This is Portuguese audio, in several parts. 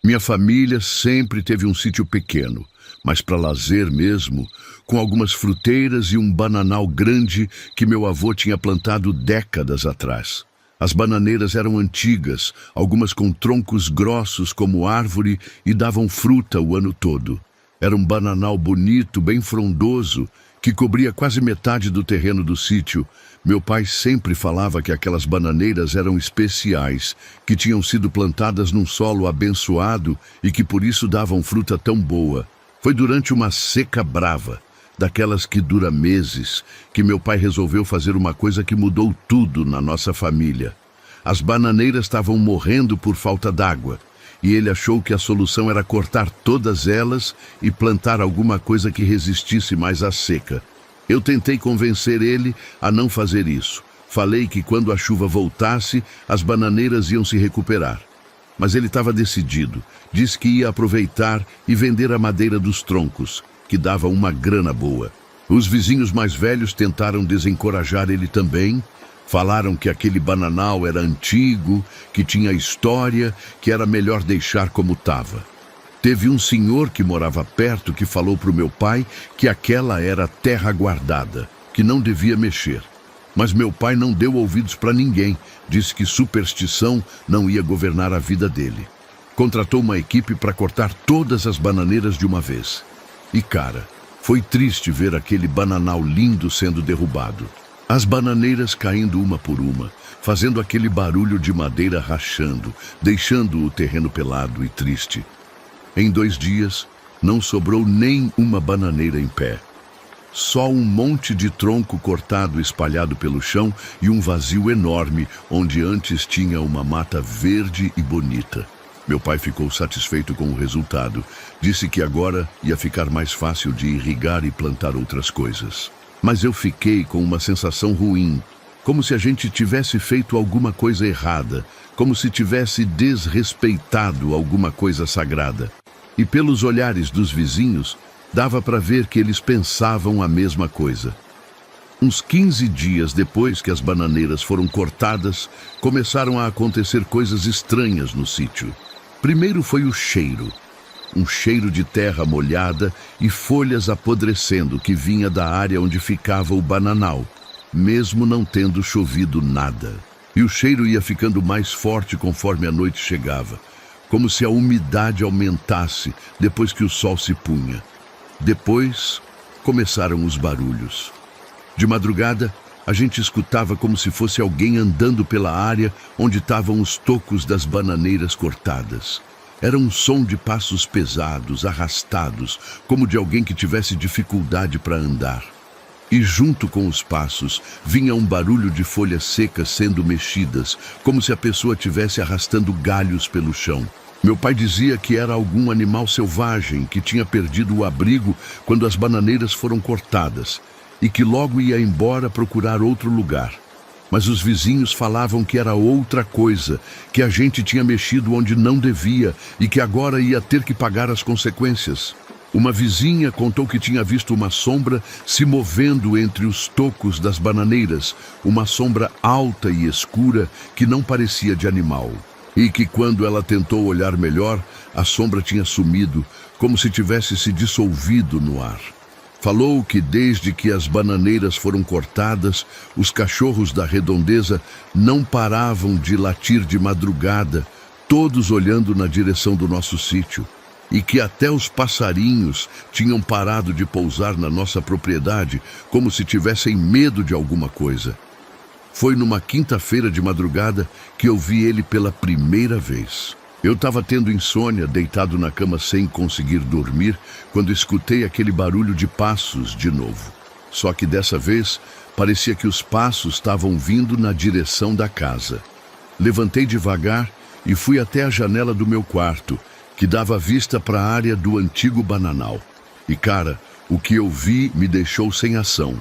Minha família sempre teve um sítio pequeno, mas para lazer mesmo, com algumas fruteiras e um bananal grande que meu avô tinha plantado décadas atrás. As bananeiras eram antigas, algumas com troncos grossos como árvore e davam fruta o ano todo. Era um bananal bonito, bem frondoso, que cobria quase metade do terreno do sítio. Meu pai sempre falava que aquelas bananeiras eram especiais, que tinham sido plantadas num solo abençoado e que por isso davam fruta tão boa. Foi durante uma seca brava, daquelas que dura meses, que meu pai resolveu fazer uma coisa que mudou tudo na nossa família. As bananeiras estavam morrendo por falta d'água, e ele achou que a solução era cortar todas elas e plantar alguma coisa que resistisse mais à seca. Eu tentei convencer ele a não fazer isso. Falei que quando a chuva voltasse, as bananeiras iam se recuperar. Mas ele estava decidido. Disse que ia aproveitar e vender a madeira dos troncos, que dava uma grana boa. Os vizinhos mais velhos tentaram desencorajar ele também. Falaram que aquele bananal era antigo, que tinha história, que era melhor deixar como estava. Teve um senhor que morava perto que falou para o meu pai que aquela era terra guardada, que não devia mexer. Mas meu pai não deu ouvidos para ninguém, disse que superstição não ia governar a vida dele. Contratou uma equipe para cortar todas as bananeiras de uma vez. E cara, foi triste ver aquele bananal lindo sendo derrubado. As bananeiras caindo uma por uma, fazendo aquele barulho de madeira rachando, deixando o terreno pelado e triste. Em 2 dias, não sobrou nem uma bananeira em pé. Só um monte de tronco cortado espalhado pelo chão e um vazio enorme, onde antes tinha uma mata verde e bonita. Meu pai ficou satisfeito com o resultado. Disse que agora ia ficar mais fácil de irrigar e plantar outras coisas. Mas eu fiquei com uma sensação ruim, como se a gente tivesse feito alguma coisa errada, como se tivesse desrespeitado alguma coisa sagrada. E pelos olhares dos vizinhos, dava para ver que eles pensavam a mesma coisa. Uns 15 dias depois que as bananeiras foram cortadas, começaram a acontecer coisas estranhas no sítio. Primeiro foi o cheiro. Um cheiro de terra molhada e folhas apodrecendo que vinha da área onde ficava o bananal, mesmo não tendo chovido nada. E o cheiro ia ficando mais forte conforme a noite chegava, como se a umidade aumentasse depois que o sol se punha. Depois, começaram os barulhos. De madrugada, a gente escutava como se fosse alguém andando pela área onde estavam os tocos das bananeiras cortadas. Era um som de passos pesados, arrastados, como de alguém que tivesse dificuldade para andar. E junto com os passos, vinha um barulho de folhas secas sendo mexidas, como se a pessoa estivesse arrastando galhos pelo chão. Meu pai dizia que era algum animal selvagem que tinha perdido o abrigo quando as bananeiras foram cortadas, e que logo ia embora procurar outro lugar. Mas os vizinhos falavam que era outra coisa, que a gente tinha mexido onde não devia e que agora ia ter que pagar as consequências. Uma vizinha contou que tinha visto uma sombra se movendo entre os tocos das bananeiras, uma sombra alta e escura que não parecia de animal. E que quando ela tentou olhar melhor, a sombra tinha sumido, como se tivesse se dissolvido no ar. Falou que desde que as bananeiras foram cortadas, os cachorros da redondeza não paravam de latir de madrugada, todos olhando na direção do nosso sítio, e que até os passarinhos tinham parado de pousar na nossa propriedade, como se tivessem medo de alguma coisa. Foi numa quinta-feira de madrugada que eu vi ele pela primeira vez. Eu estava tendo insônia, deitado na cama sem conseguir dormir, quando escutei aquele barulho de passos de novo. Só que dessa vez, parecia que os passos estavam vindo na direção da casa. Levantei devagar e fui até a janela do meu quarto, que dava vista para a área do antigo bananal. E cara, o que eu vi me deixou sem ação.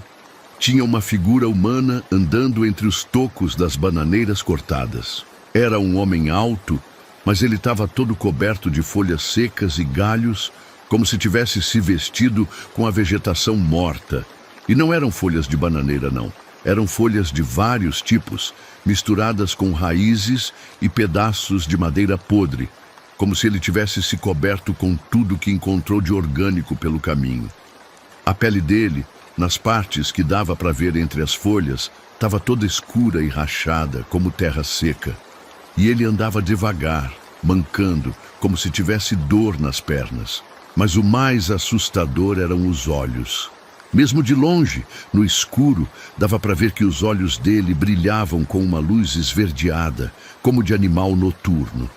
Tinha uma figura humana andando entre os tocos das bananeiras cortadas. Era um homem alto, mas ele estava todo coberto de folhas secas e galhos, como se tivesse se vestido com a vegetação morta. E não eram folhas de bananeira, não. Eram folhas de vários tipos, misturadas com raízes e pedaços de madeira podre, como se ele tivesse se coberto com tudo que encontrou de orgânico pelo caminho. A pele dele, nas partes que dava para ver entre as folhas, estava toda escura e rachada, como terra seca. E ele andava devagar, mancando, como se tivesse dor nas pernas. Mas o mais assustador eram os olhos. Mesmo de longe, no escuro, dava para ver que os olhos dele brilhavam com uma luz esverdeada, como de animal noturno.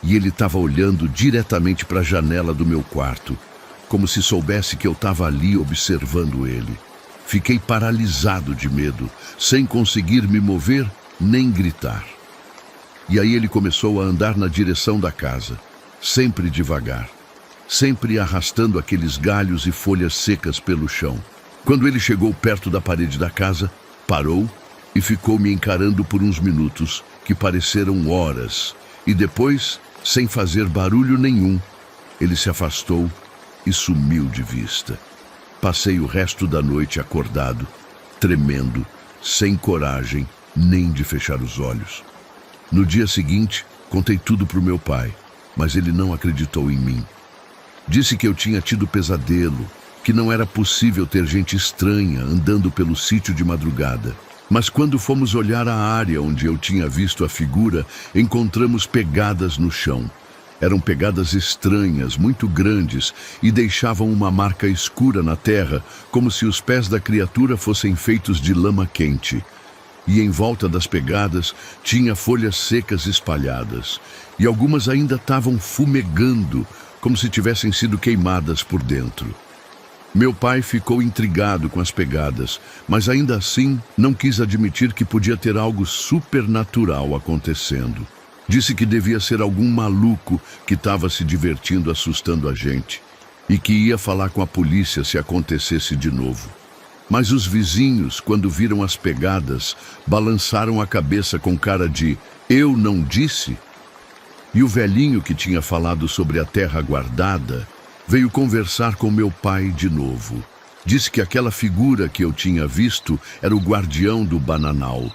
E ele estava olhando diretamente para a janela do meu quarto, como se soubesse que eu estava ali observando ele. Fiquei paralisado de medo, sem conseguir me mover nem gritar. E aí ele começou a andar na direção da casa, sempre devagar, sempre arrastando aqueles galhos e folhas secas pelo chão. Quando ele chegou perto da parede da casa, parou e ficou me encarando por uns minutos, que pareceram horas, e depois, sem fazer barulho nenhum, ele se afastou e sumiu de vista. Passei o resto da noite acordado, tremendo, sem coragem nem de fechar os olhos. No dia seguinte, contei tudo para o meu pai, mas ele não acreditou em mim. Disse que eu tinha tido pesadelo, que não era possível ter gente estranha andando pelo sítio de madrugada. Mas quando fomos olhar a área onde eu tinha visto a figura, encontramos pegadas no chão. Eram pegadas estranhas, muito grandes, e deixavam uma marca escura na terra, como se os pés da criatura fossem feitos de lama quente. E em volta das pegadas tinha folhas secas espalhadas, e algumas ainda estavam fumegando, como se tivessem sido queimadas por dentro. Meu pai ficou intrigado com as pegadas, mas ainda assim não quis admitir que podia ter algo supernatural acontecendo. Disse que devia ser algum maluco que estava se divertindo assustando a gente e que ia falar com a polícia se acontecesse de novo. Mas os vizinhos, quando viram as pegadas, balançaram a cabeça com cara de "eu não disse?". E o velhinho que tinha falado sobre a terra guardada veio conversar com meu pai de novo. Disse que aquela figura que eu tinha visto era o guardião do bananal.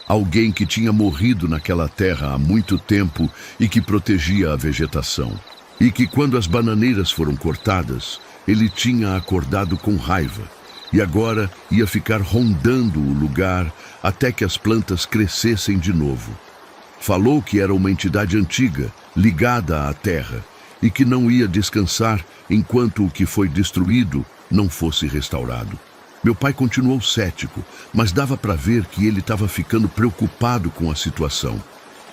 Alguém que tinha morrido naquela terra há muito tempo e que protegia a vegetação. E que quando as bananeiras foram cortadas, ele tinha acordado com raiva. E agora ia ficar rondando o lugar até que as plantas crescessem de novo. Falou que era uma entidade antiga, ligada à terra, e que não ia descansar enquanto o que foi destruído não fosse restaurado. Meu pai continuou cético, mas dava para ver que ele estava ficando preocupado com a situação.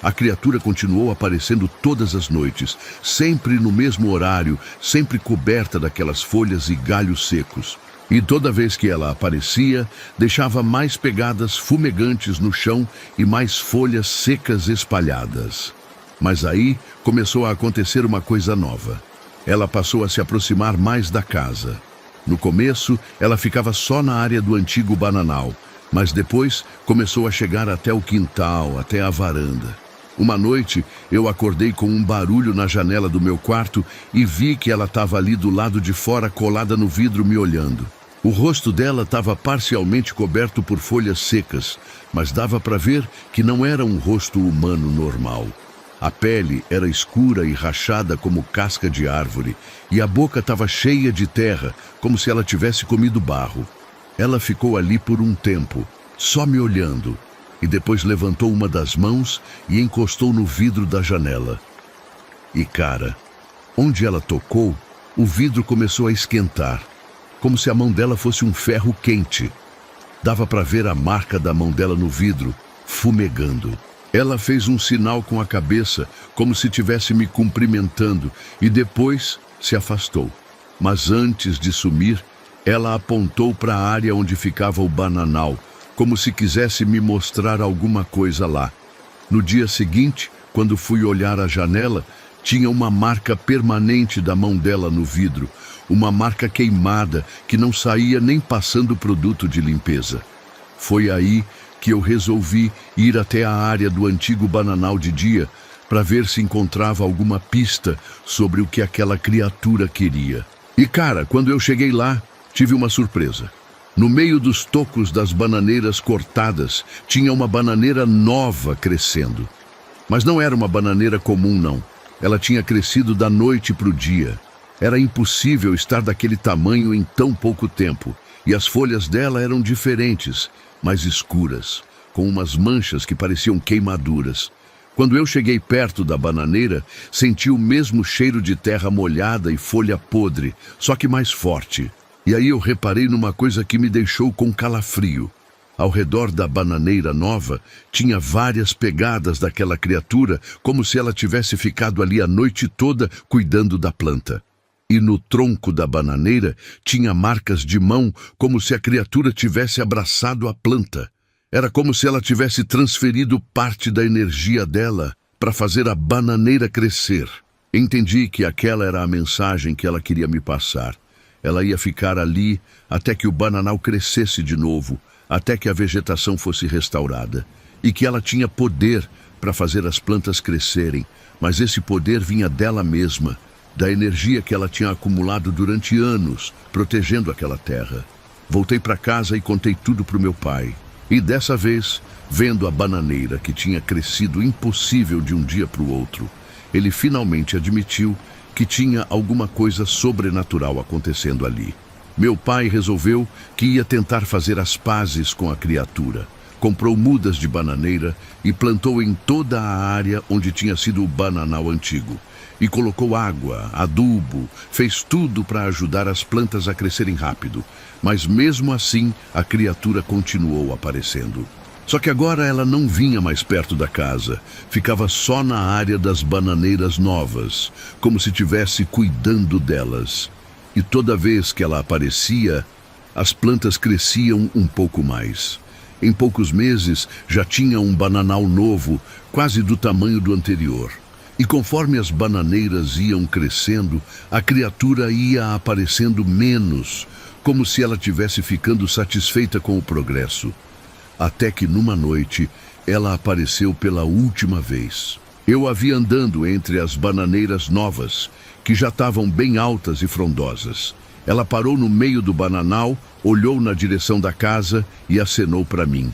A criatura continuou aparecendo todas as noites, sempre no mesmo horário, sempre coberta daquelas folhas e galhos secos. E toda vez que ela aparecia, deixava mais pegadas fumegantes no chão e mais folhas secas espalhadas. Mas aí começou a acontecer uma coisa nova. Ela passou a se aproximar mais da casa. No começo, ela ficava só na área do antigo bananal, mas depois começou a chegar até o quintal, até a varanda. Uma noite, eu acordei com um barulho na janela do meu quarto e vi que ela estava ali do lado de fora, colada no vidro, me olhando. O rosto dela estava parcialmente coberto por folhas secas, mas dava para ver que não era um rosto humano normal. A pele era escura e rachada como casca de árvore, e a boca estava cheia de terra, como se ela tivesse comido barro. Ela ficou ali por um tempo, só me olhando, e depois levantou uma das mãos e encostou no vidro da janela. E cara, onde ela tocou, o vidro começou a esquentar, como se a mão dela fosse um ferro quente. Dava para ver a marca da mão dela no vidro, fumegando. Ela fez um sinal com a cabeça, como se estivesse me cumprimentando, e depois se afastou. Mas antes de sumir, ela apontou para a área onde ficava o bananal, como se quisesse me mostrar alguma coisa lá. No dia seguinte, quando fui olhar a janela, tinha uma marca permanente da mão dela no vidro, uma marca queimada que não saía nem passando produto de limpeza. Foi aí que eu resolvi ir até a área do antigo bananal de dia para ver se encontrava alguma pista sobre o que aquela criatura queria. E cara, quando eu cheguei lá, tive uma surpresa. No meio dos tocos das bananeiras cortadas, tinha uma bananeira nova crescendo. Mas não era uma bananeira comum, não. Ela tinha crescido da noite para o dia. Era impossível estar daquele tamanho em tão pouco tempo. E as folhas dela eram diferentes, mais escuras, com umas manchas que pareciam queimaduras. Quando eu cheguei perto da bananeira, senti o mesmo cheiro de terra molhada e folha podre, só que mais forte. E aí eu reparei numa coisa que me deixou com calafrio. Ao redor da bananeira nova, tinha várias pegadas daquela criatura, como se ela tivesse ficado ali a noite toda cuidando da planta. E no tronco da bananeira tinha marcas de mão, como se a criatura tivesse abraçado a planta. Era como se ela tivesse transferido parte da energia dela para fazer a bananeira crescer. Entendi que aquela era a mensagem que ela queria me passar. Ela ia ficar ali até que o bananal crescesse de novo, até que a vegetação fosse restaurada, e que ela tinha poder para fazer as plantas crescerem, mas esse poder vinha dela mesma, da energia que ela tinha acumulado durante anos, protegendo aquela terra. Voltei para casa e contei tudo para o meu pai. E dessa vez, vendo a bananeira que tinha crescido impossível de um dia para o outro, ele finalmente admitiu que tinha alguma coisa sobrenatural acontecendo ali. Meu pai resolveu que ia tentar fazer as pazes com a criatura. Comprou mudas de bananeira e plantou em toda a área onde tinha sido o bananal antigo. E colocou água, adubo, fez tudo para ajudar as plantas a crescerem rápido. Mas mesmo assim, a criatura continuou aparecendo. Só que agora ela não vinha mais perto da casa, ficava só na área das bananeiras novas, como se estivesse cuidando delas. E toda vez que ela aparecia, as plantas cresciam um pouco mais. Em poucos meses, já tinha um bananal novo, quase do tamanho do anterior. E conforme as bananeiras iam crescendo, a criatura ia aparecendo menos, como se ela tivesse ficando satisfeita com o progresso. Até que numa noite, ela apareceu pela última vez. Eu a vi andando entre as bananeiras novas, que já estavam bem altas e frondosas. Ela parou no meio do bananal, olhou na direção da casa e acenou para mim.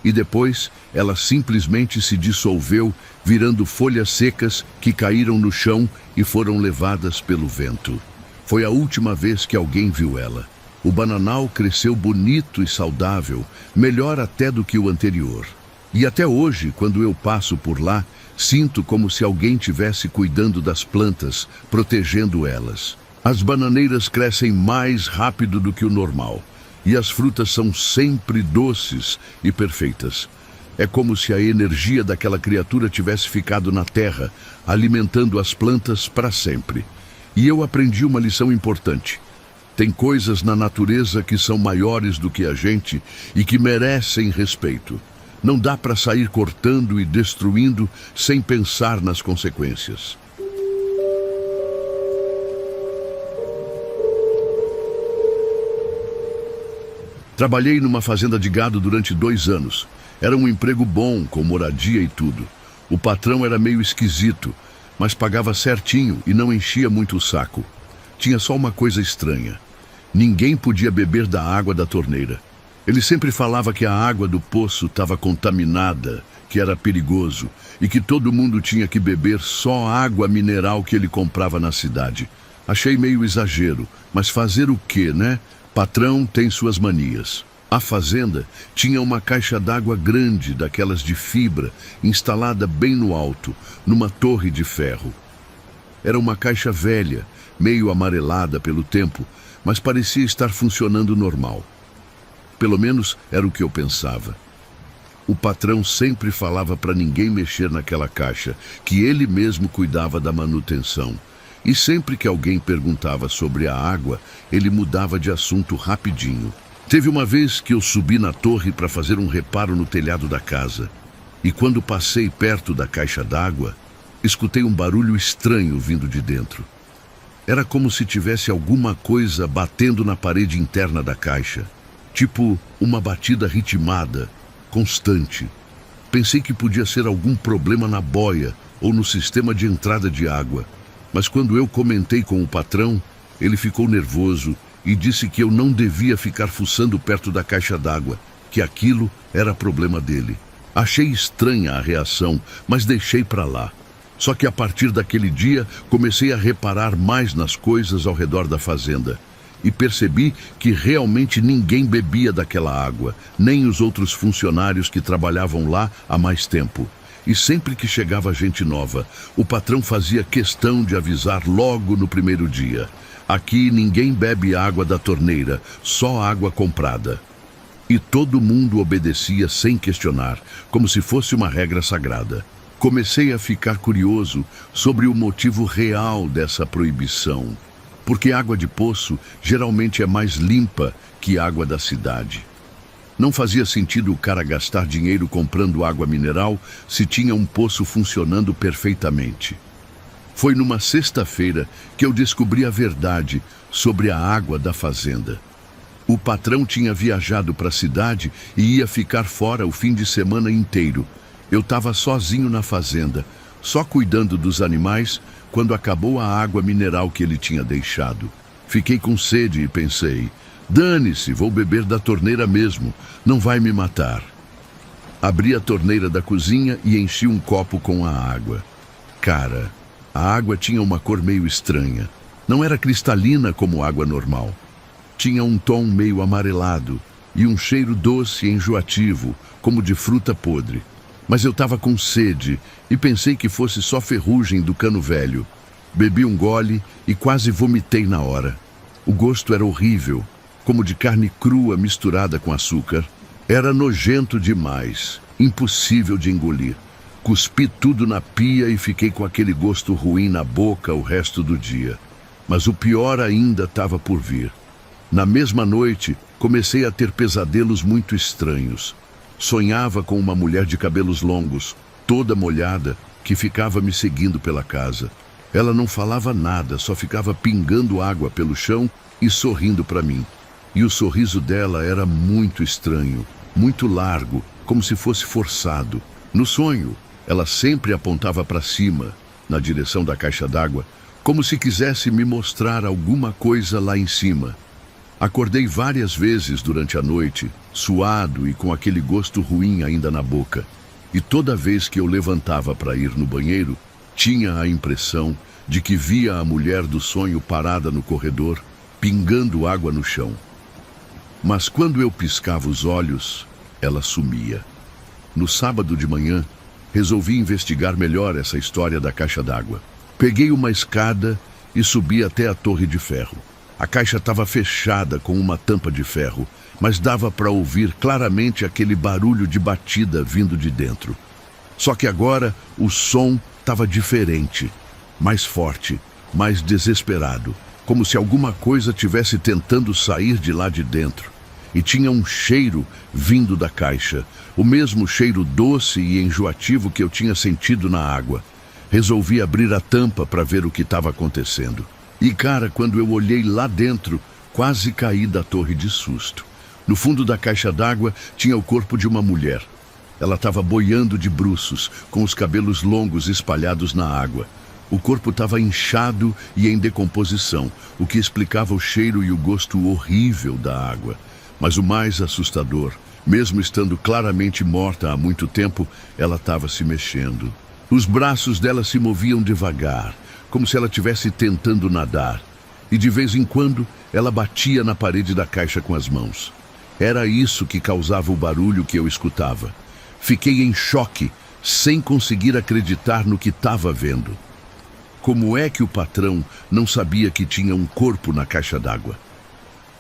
E depois, ela simplesmente se dissolveu, virando folhas secas que caíram no chão e foram levadas pelo vento. Foi a última vez que alguém viu ela. O bananal cresceu bonito e saudável, melhor até do que o anterior. E até hoje, quando eu passo por lá, sinto como se alguém tivesse cuidando das plantas, protegendo elas. As bananeiras crescem mais rápido do que o normal, e as frutas são sempre doces e perfeitas. É como se a energia daquela criatura tivesse ficado na terra, alimentando as plantas para sempre. E eu aprendi uma lição importante. Tem coisas na natureza que são maiores do que a gente e que merecem respeito. Não dá para sair cortando e destruindo sem pensar nas consequências. Trabalhei numa fazenda de gado durante 2 anos. Era um emprego bom, com moradia e tudo. O patrão era meio esquisito, mas pagava certinho e não enchia muito o saco. Tinha só uma coisa estranha. Ninguém podia beber da água da torneira. Ele sempre falava que a água do poço estava contaminada, que era perigoso, e que todo mundo tinha que beber só água mineral que ele comprava na cidade. Achei meio exagero, mas fazer o quê, né? Patrão tem suas manias. A fazenda tinha uma caixa d'água grande, daquelas de fibra, instalada bem no alto, numa torre de ferro. Era uma caixa velha, meio amarelada pelo tempo, mas parecia estar funcionando normal. Pelo menos era o que eu pensava. O patrão sempre falava para ninguém mexer naquela caixa, que ele mesmo cuidava da manutenção. E sempre que alguém perguntava sobre a água, ele mudava de assunto rapidinho. Teve uma vez que eu subi na torre para fazer um reparo no telhado da casa. E quando passei perto da caixa d'água, escutei um barulho estranho vindo de dentro. Era como se tivesse alguma coisa batendo na parede interna da caixa. Tipo uma batida ritmada, constante. Pensei que podia ser algum problema na boia ou no sistema de entrada de água. Mas quando eu comentei com o patrão, ele ficou nervoso e disse que eu não devia ficar fuçando perto da caixa d'água, que aquilo era problema dele. Achei estranha a reação, mas deixei para lá. Só que a partir daquele dia, comecei a reparar mais nas coisas ao redor da fazenda. E percebi que realmente ninguém bebia daquela água, nem os outros funcionários que trabalhavam lá há mais tempo. E sempre que chegava gente nova, o patrão fazia questão de avisar logo no primeiro dia. Aqui ninguém bebe água da torneira, só água comprada. E todo mundo obedecia sem questionar, como se fosse uma regra sagrada. Comecei a ficar curioso sobre o motivo real dessa proibição, porque água de poço geralmente é mais limpa que água da cidade. Não fazia sentido o cara gastar dinheiro comprando água mineral se tinha um poço funcionando perfeitamente. Foi numa sexta-feira que eu descobri a verdade sobre a água da fazenda. O patrão tinha viajado para a cidade e ia ficar fora o fim de semana inteiro. Eu estava sozinho na fazenda, só cuidando dos animais, quando acabou a água mineral que ele tinha deixado. Fiquei com sede e pensei, dane-se, vou beber da torneira mesmo, não vai me matar. Abri a torneira da cozinha e enchi um copo com a água. Cara, a água tinha uma cor meio estranha. Não era cristalina como água normal. Tinha um tom meio amarelado e um cheiro doce e enjoativo, como de fruta podre. Mas eu estava com sede e pensei que fosse só ferrugem do cano velho. Bebi um gole e quase vomitei na hora. O gosto era horrível, como de carne crua misturada com açúcar. Era nojento demais, impossível de engolir. Cuspi tudo na pia e fiquei com aquele gosto ruim na boca o resto do dia. Mas o pior ainda estava por vir. Na mesma noite, comecei a ter pesadelos muito estranhos. Sonhava com uma mulher de cabelos longos, toda molhada, que ficava me seguindo pela casa. Ela não falava nada, só ficava pingando água pelo chão e sorrindo para mim. E o sorriso dela era muito estranho, muito largo, como se fosse forçado. No sonho, ela sempre apontava para cima, na direção da caixa d'água, como se quisesse me mostrar alguma coisa lá em cima. Acordei várias vezes durante a noite, suado e com aquele gosto ruim ainda na boca. E toda vez que eu levantava para ir no banheiro, tinha a impressão de que via a mulher do sonho parada no corredor, pingando água no chão. Mas quando eu piscava os olhos, ela sumia. No sábado de manhã, resolvi investigar melhor essa história da caixa d'água. Peguei uma escada e subi até a torre de ferro. A caixa estava fechada com uma tampa de ferro, mas dava para ouvir claramente aquele barulho de batida vindo de dentro. Só que agora o som estava diferente, mais forte, mais desesperado, como se alguma coisa tivesse tentando sair de lá de dentro. E tinha um cheiro vindo da caixa, o mesmo cheiro doce e enjoativo que eu tinha sentido na água. Resolvi abrir a tampa para ver o que estava acontecendo. E cara, quando eu olhei lá dentro, quase caí da torre de susto. No fundo da caixa d'água tinha o corpo de uma mulher. Ela estava boiando de bruços, com os cabelos longos espalhados na água. O corpo estava inchado e em decomposição, o que explicava o cheiro e o gosto horrível da água. Mas o mais assustador, mesmo estando claramente morta há muito tempo, ela estava se mexendo. Os braços dela se moviam devagar, como se ela estivesse tentando nadar, e de vez em quando ela batia na parede da caixa com as mãos. Era isso que causava o barulho que eu escutava. Fiquei em choque, sem conseguir acreditar no que estava vendo. Como é que o patrão não sabia que tinha um corpo na caixa d'água?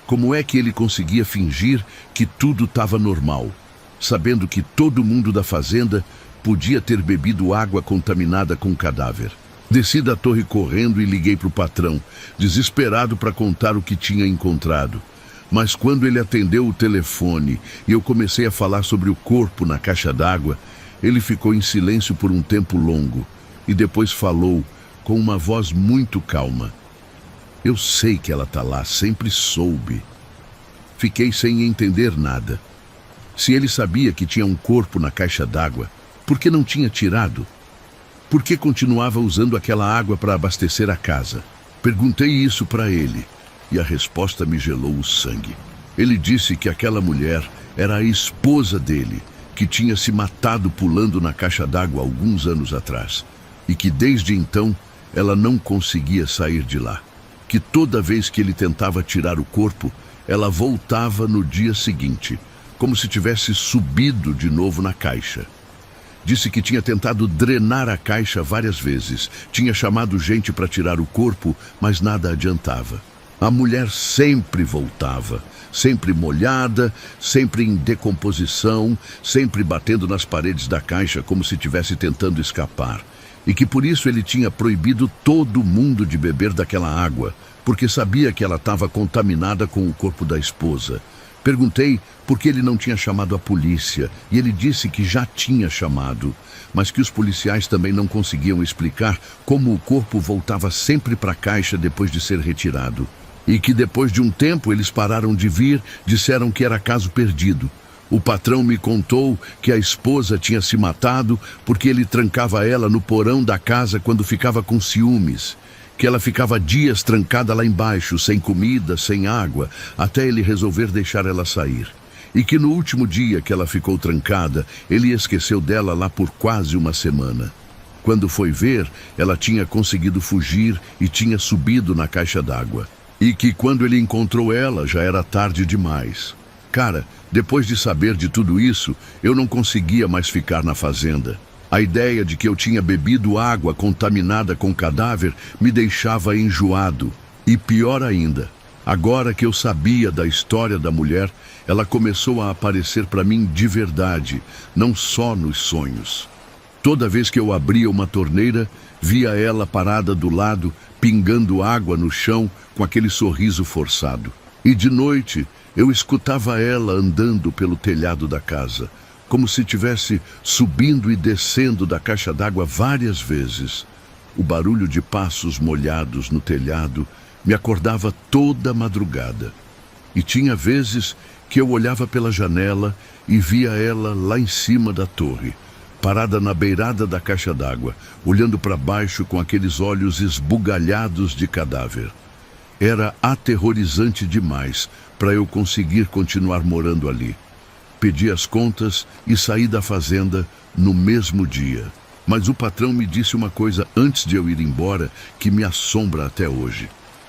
Como é que ele conseguia fingir que tudo estava normal, sabendo que todo mundo da fazenda podia ter bebido água contaminada com cadáver? Desci da torre correndo e liguei para o patrão, desesperado para contar o que tinha encontrado. Mas quando ele atendeu o telefone e eu comecei a falar sobre o corpo na caixa d'água, ele ficou em silêncio por um tempo longo e depois falou com uma voz muito calma. Eu sei que ela está lá, sempre soube. Fiquei sem entender nada. Se ele sabia que tinha um corpo na caixa d'água, por que não tinha tirado? Por que continuava usando aquela água para abastecer a casa? Perguntei isso para ele. e a resposta me gelou o sangue. Ele disse que aquela mulher era a esposa dele, que tinha se matado pulando na caixa d'água alguns anos atrás, e que desde então ela não conseguia sair de lá. Que toda vez que ele tentava tirar o corpo, ela voltava no dia seguinte, como se tivesse subido de novo na caixa. Disse que tinha tentado drenar a caixa várias vezes, tinha chamado gente para tirar o corpo, mas nada adiantava. A mulher sempre voltava, sempre molhada, sempre em decomposição, sempre batendo nas paredes da caixa como se estivesse tentando escapar. E que por isso ele tinha proibido todo mundo de beber daquela água, porque sabia que ela estava contaminada com o corpo da esposa. Perguntei por que ele não tinha chamado a polícia, e ele disse que já tinha chamado, mas que os policiais também não conseguiam explicar como o corpo voltava sempre para a caixa depois de ser retirado. E que depois de um tempo eles pararam de vir, disseram que era caso perdido. O patrão me contou que a esposa tinha se matado porque ele trancava ela no porão da casa quando ficava com ciúmes. Que ela ficava dias trancada lá embaixo, sem comida, sem água, até ele resolver deixar ela sair. E que no último dia que ela ficou trancada, ele esqueceu dela lá por quase uma semana. Quando foi ver, ela tinha conseguido fugir e tinha subido na caixa d'água. E que quando ele encontrou ela, já era tarde demais. Cara, depois de saber de tudo isso, eu não conseguia mais ficar na fazenda. A ideia de que eu tinha bebido água contaminada com cadáver me deixava enjoado. E pior ainda, agora que eu sabia da história da mulher, ela começou a aparecer para mim de verdade, não só nos sonhos. Toda vez que eu abria uma torneira, via ela parada do lado, pingando água no chão com aquele sorriso forçado. E de noite, eu escutava ela andando pelo telhado da casa, como se estivesse subindo e descendo da caixa d'água várias vezes. O barulho de passos molhados no telhado me acordava toda madrugada. E tinha vezes que eu olhava pela janela e via ela lá em cima da torre, parada na beirada da caixa d'água, olhando para baixo com aqueles olhos esbugalhados de cadáver. Era aterrorizante demais para eu conseguir continuar morando ali. Pedi as contas e saí da fazenda no mesmo dia. Mas o patrão me disse uma coisa antes de eu ir embora que me assombra até hoje.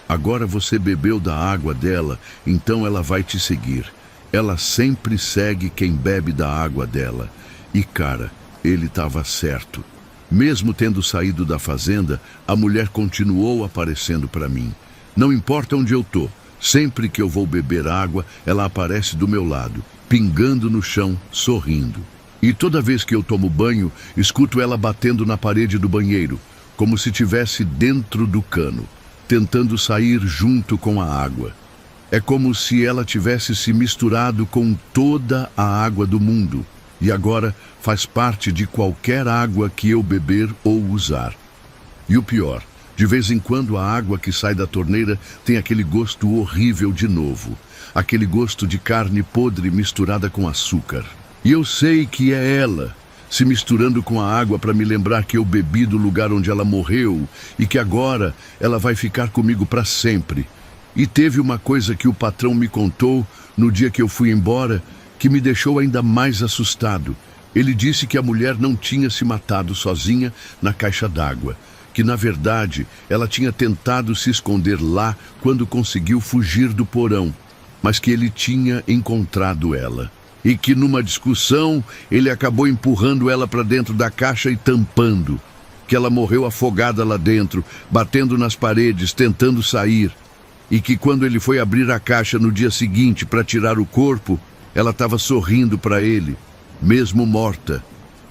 Agora você bebeu da água dela, então ela vai te seguir. Ela sempre segue quem bebe da água dela. E cara, ele estava certo. Mesmo tendo saído da fazenda, a mulher continuou aparecendo para mim. Não importa onde eu tô, sempre que eu vou beber água, ela aparece do meu lado, pingando no chão, sorrindo. E toda vez que eu tomo banho, escuto ela batendo na parede do banheiro, como se estivesse dentro do cano, tentando sair junto com a água. É como se ela tivesse se misturado com toda a água do mundo, e agora faz parte de qualquer água que eu beber ou usar. E o pior, de vez em quando a água que sai da torneira tem aquele gosto horrível de novo. Aquele gosto de carne podre misturada com açúcar. E eu sei que é ela, se misturando com a água para me lembrar que eu bebi do lugar onde ela morreu e que agora ela vai ficar comigo para sempre. E teve uma coisa que o patrão me contou no dia que eu fui embora que me deixou ainda mais assustado. Ele disse que a mulher não tinha se matado sozinha na caixa d'água, que na verdade ela tinha tentado se esconder lá quando conseguiu fugir do porão, mas que ele tinha encontrado ela. E que numa discussão ele acabou empurrando ela para dentro da caixa e tampando. Que ela morreu afogada lá dentro, batendo nas paredes, tentando sair. E que quando ele foi abrir a caixa no dia seguinte para tirar o corpo, ela estava sorrindo para ele, mesmo morta.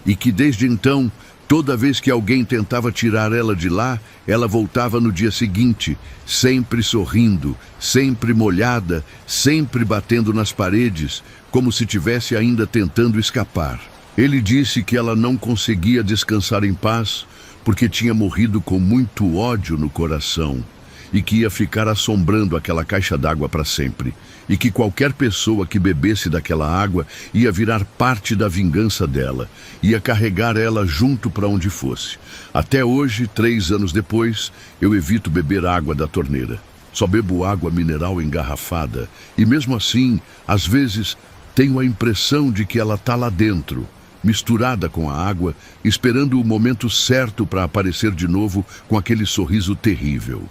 E que desde então, toda vez que alguém tentava tirar ela de lá, ela voltava no dia seguinte, sempre sorrindo, sempre molhada, sempre batendo nas paredes, como se tivesse ainda tentando escapar. Ele disse que ela não conseguia descansar em paz, porque tinha morrido com muito ódio no coração, e que ia ficar assombrando aquela caixa d'água para sempre, e que qualquer pessoa que bebesse daquela água ia virar parte da vingança dela, ia carregar ela junto para onde fosse. Até hoje, 3 anos depois, eu evito beber água da torneira. Só bebo água mineral engarrafada e mesmo assim, às vezes, tenho a impressão de que ela está lá dentro, misturada com a água, esperando o momento certo para aparecer de novo com aquele sorriso terrível.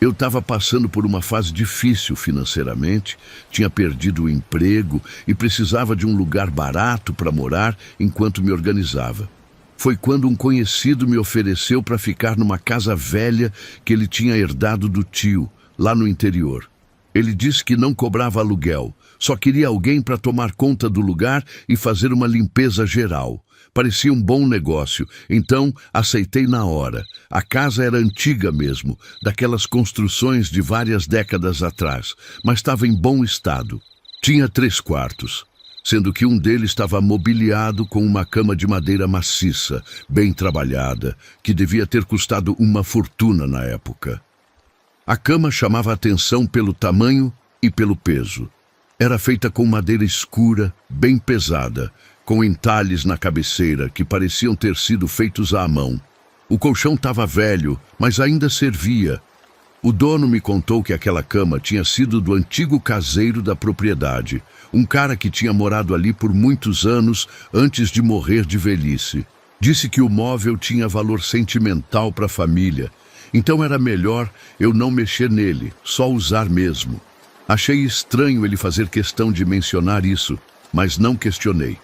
Eu estava passando por uma fase difícil financeiramente, tinha perdido o emprego e precisava de um lugar barato para morar enquanto me organizava. Foi quando um conhecido me ofereceu para ficar numa casa velha que ele tinha herdado do tio, lá no interior. Ele disse que não cobrava aluguel, só queria alguém para tomar conta do lugar e fazer uma limpeza geral. Parecia um bom negócio, então aceitei na hora. A casa era antiga mesmo, daquelas construções de várias décadas atrás, mas estava em bom estado. Tinha 3 quartos, sendo que um deles estava mobiliado com uma cama de madeira maciça, bem trabalhada, que devia ter custado uma fortuna na época. A cama chamava a atenção pelo tamanho e pelo peso. Era feita com madeira escura, bem pesada, com entalhes na cabeceira que pareciam ter sido feitos à mão. O colchão estava velho, mas ainda servia. O dono me contou que aquela cama tinha sido do antigo caseiro da propriedade, um cara que tinha morado ali por muitos anos antes de morrer de velhice. Disse que o móvel tinha valor sentimental para a família, então era melhor eu não mexer nele, só usar mesmo. Achei estranho ele fazer questão de mencionar isso, mas não questionei.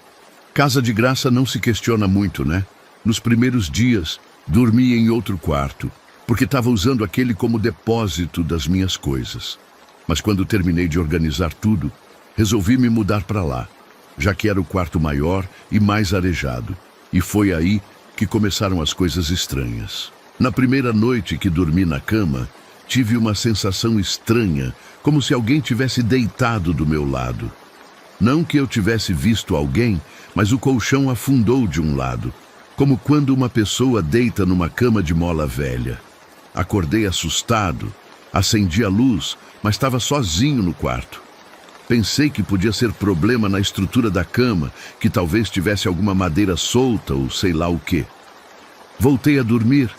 Casa de graça não se questiona muito, né? Nos primeiros dias, dormi em outro quarto, porque estava usando aquele como depósito das minhas coisas. Mas quando terminei de organizar tudo, resolvi me mudar para lá, já que era o quarto maior e mais arejado. E foi aí que começaram as coisas estranhas. Na primeira noite que dormi na cama, tive uma sensação estranha, como se alguém tivesse deitado do meu lado. Não que eu tivesse visto alguém, mas o colchão afundou de um lado, como quando uma pessoa deita numa cama de mola velha. Acordei assustado, acendi a luz, mas estava sozinho no quarto. Pensei que podia ser problema na estrutura da cama, que talvez tivesse alguma madeira solta ou sei lá o quê. Voltei a dormir,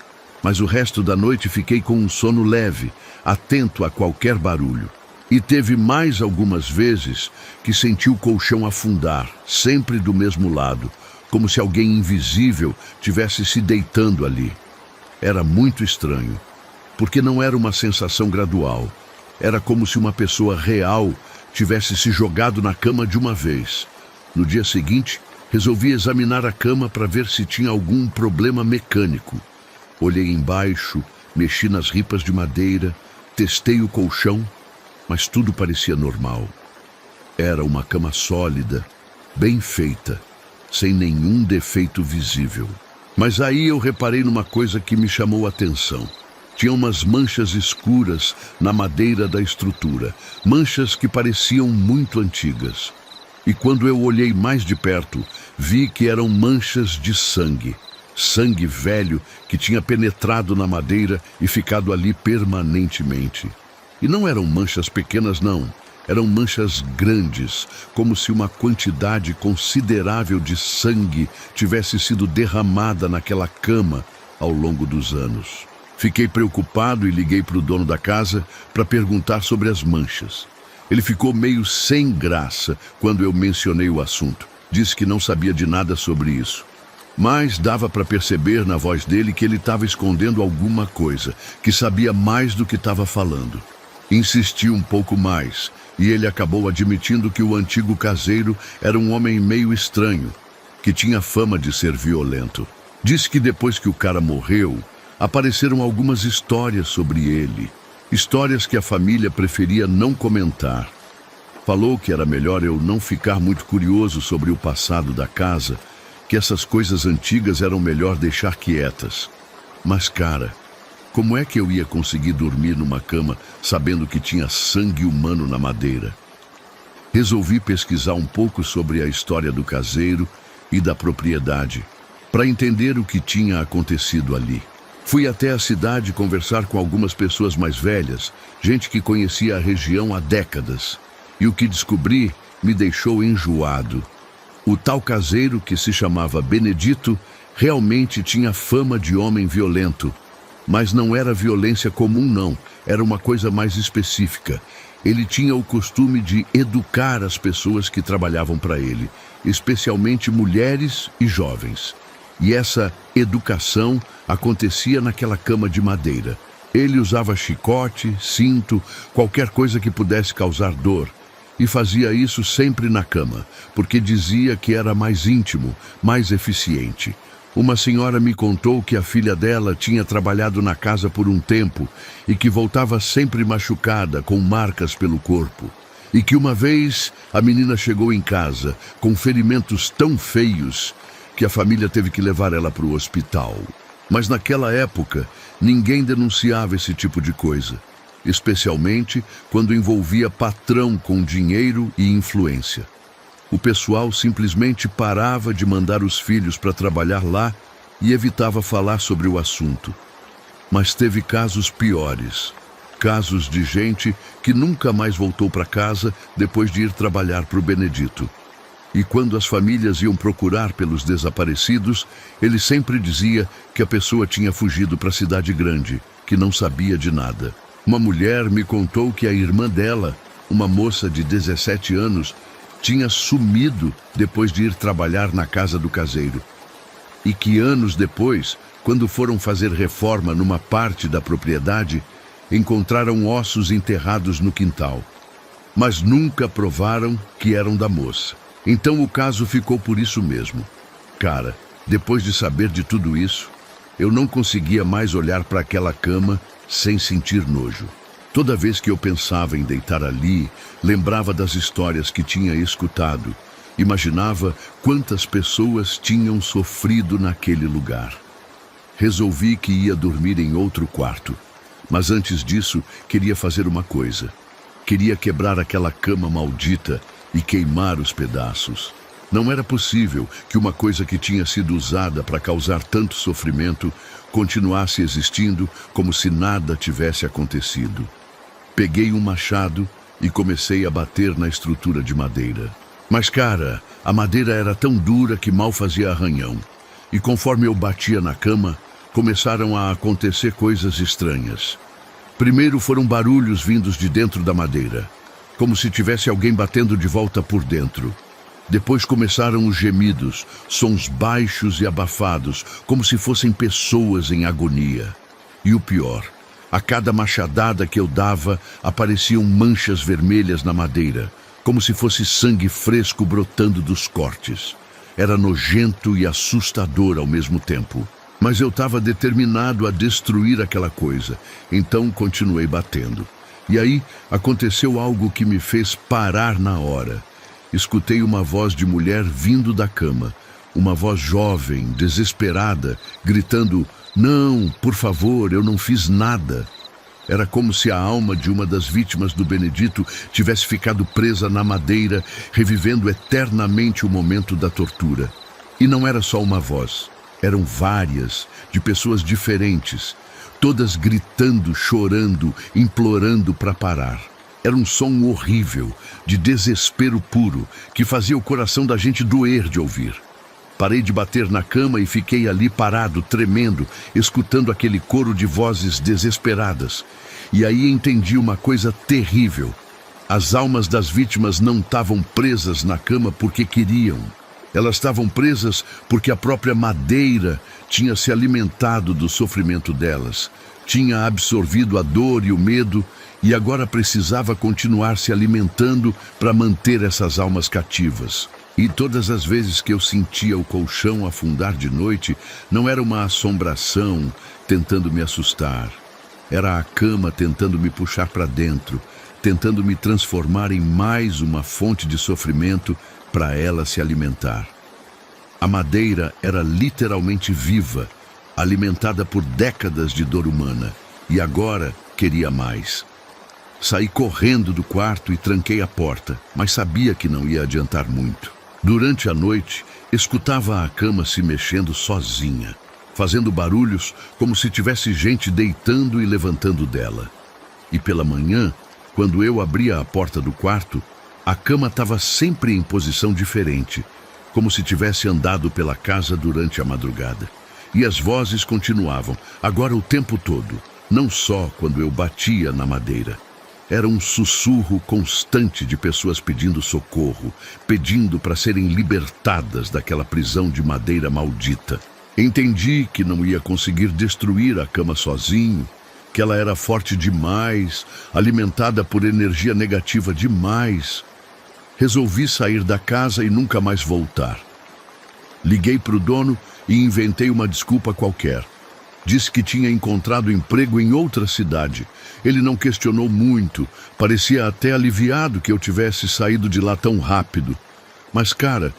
mas o resto da noite fiquei com um sono leve, atento a qualquer barulho. E teve mais algumas vezes que senti o colchão afundar, sempre do mesmo lado, como se alguém invisível tivesse se deitando ali. Era muito estranho, porque não era uma sensação gradual. Era como se uma pessoa real tivesse se jogado na cama de uma vez. No dia seguinte, resolvi examinar a cama para ver se tinha algum problema mecânico. Olhei embaixo, mexi nas ripas de madeira, testei o colchão, mas tudo parecia normal. Era uma cama sólida, bem feita, sem nenhum defeito visível. Mas aí eu reparei numa coisa que me chamou a atenção. Tinha umas manchas escuras na madeira da estrutura, manchas que pareciam muito antigas. E quando eu olhei mais de perto, vi que eram manchas de sangue. Sangue velho que tinha penetrado na madeira e ficado ali permanentemente. E não eram manchas pequenas, não. Eram manchas grandes, como se uma quantidade considerável de sangue tivesse sido derramada naquela cama ao longo dos anos. Fiquei preocupado e liguei para o dono da casa para perguntar sobre as manchas. Ele ficou meio sem graça quando eu mencionei o assunto. Disse que não sabia de nada sobre isso. Mas dava para perceber na voz dele que ele estava escondendo alguma coisa, que sabia mais do que estava falando. Insisti um pouco mais, e ele acabou admitindo que o antigo caseiro era um homem meio estranho, que tinha fama de ser violento. Disse que depois que o cara morreu, apareceram algumas histórias sobre ele, histórias que a família preferia não comentar. Falou que era melhor eu não ficar muito curioso sobre o passado da casa, que essas coisas antigas eram melhor deixar quietas. Mas, cara, como é que eu ia conseguir dormir numa cama sabendo que tinha sangue humano na madeira? Resolvi pesquisar um pouco sobre a história do caseiro e da propriedade, para entender o que tinha acontecido ali. Fui até a cidade conversar com algumas pessoas mais velhas, gente que conhecia a região há décadas, e o que descobri me deixou enjoado. O tal caseiro, que se chamava Benedito, realmente tinha fama de homem violento. Mas não era violência comum, não. Era uma coisa mais específica. Ele tinha o costume de educar as pessoas que trabalhavam para ele, especialmente mulheres e jovens. E essa educação acontecia naquela cama de madeira. Ele usava chicote, cinto, qualquer coisa que pudesse causar dor. E fazia isso sempre na cama, porque dizia que era mais íntimo, mais eficiente. Uma senhora me contou que a filha dela tinha trabalhado na casa por um tempo e que voltava sempre machucada, com marcas pelo corpo. E que uma vez a menina chegou em casa com ferimentos tão feios que a família teve que levar ela para o hospital. Mas naquela época, ninguém denunciava esse tipo de coisa, especialmente quando envolvia patrão com dinheiro e influência. O pessoal simplesmente parava de mandar os filhos para trabalhar lá e evitava falar sobre o assunto. Mas teve casos piores. Casos de gente que nunca mais voltou para casa depois de ir trabalhar para o Benedito. E quando as famílias iam procurar pelos desaparecidos, ele sempre dizia que a pessoa tinha fugido para a cidade grande, que não sabia de nada. Uma mulher me contou que a irmã dela, uma moça de 17 anos, tinha sumido depois de ir trabalhar na casa do caseiro. E que anos depois, quando foram fazer reforma numa parte da propriedade, encontraram ossos enterrados no quintal. Mas nunca provaram que eram da moça. Então o caso ficou por isso mesmo. Cara, depois de saber de tudo isso, eu não conseguia mais olhar para aquela cama sem sentir nojo. Toda vez que eu pensava em deitar ali, lembrava das histórias que tinha escutado. Imaginava quantas pessoas tinham sofrido naquele lugar. Resolvi que ia dormir em outro quarto. Mas antes disso, queria fazer uma coisa. Queria quebrar aquela cama maldita e queimar os pedaços. Não era possível que uma coisa que tinha sido usada para causar tanto sofrimento continuasse existindo como se nada tivesse acontecido. Peguei um machado e comecei a bater na estrutura de madeira. Mas, cara, a madeira era tão dura que mal fazia arranhão. E conforme eu batia na cama, começaram a acontecer coisas estranhas. Primeiro foram barulhos vindos de dentro da madeira, como se tivesse alguém batendo de volta por dentro. Depois começaram os gemidos, sons baixos e abafados, como se fossem pessoas em agonia. E o pior, a cada machadada que eu dava, apareciam manchas vermelhas na madeira, como se fosse sangue fresco brotando dos cortes. Era nojento e assustador ao mesmo tempo. Mas eu estava determinado a destruir aquela coisa, então continuei batendo. E aí aconteceu algo que me fez parar na hora. Escutei uma voz de mulher vindo da cama, uma voz jovem, desesperada, gritando: "Não, por favor, eu não fiz nada." Era como se a alma de uma das vítimas do Benedito tivesse ficado presa na madeira, revivendo eternamente o momento da tortura. E não era só uma voz, eram várias, de pessoas diferentes, todas gritando, chorando, implorando para parar. Era um som horrível, de desespero puro, que fazia o coração da gente doer de ouvir. Parei de bater na cama e fiquei ali parado, tremendo, escutando aquele coro de vozes desesperadas. E aí entendi uma coisa terrível. As almas das vítimas não estavam presas na cama porque queriam. Elas estavam presas porque a própria madeira tinha se alimentado do sofrimento delas, tinha absorvido a dor e o medo e agora precisava continuar se alimentando para manter essas almas cativas. E todas as vezes que eu sentia o colchão afundar de noite, não era uma assombração tentando me assustar. Era a cama tentando me puxar para dentro, tentando me transformar em mais uma fonte de sofrimento para ela se alimentar. A madeira era literalmente viva, alimentada por décadas de dor humana, e agora queria mais. Saí correndo do quarto e tranquei a porta, mas sabia que não ia adiantar muito. Durante a noite, escutava a cama se mexendo sozinha, fazendo barulhos como se tivesse gente deitando e levantando dela. E pela manhã, quando eu abria a porta do quarto, a cama estava sempre em posição diferente, como se tivesse andado pela casa durante a madrugada. E as vozes continuavam, agora o tempo todo, não só quando eu batia na madeira. Era um sussurro constante de pessoas pedindo socorro, pedindo para serem libertadas daquela prisão de madeira maldita. Entendi que não ia conseguir destruir a cama sozinho, que ela era forte demais, alimentada por energia negativa demais. Resolvi sair da casa e nunca mais voltar. Liguei para o dono e inventei uma desculpa qualquer. Disse que tinha encontrado emprego em outra cidade. Ele não questionou muito, parecia até aliviado que eu tivesse saído de lá tão rápido. Mas, cara,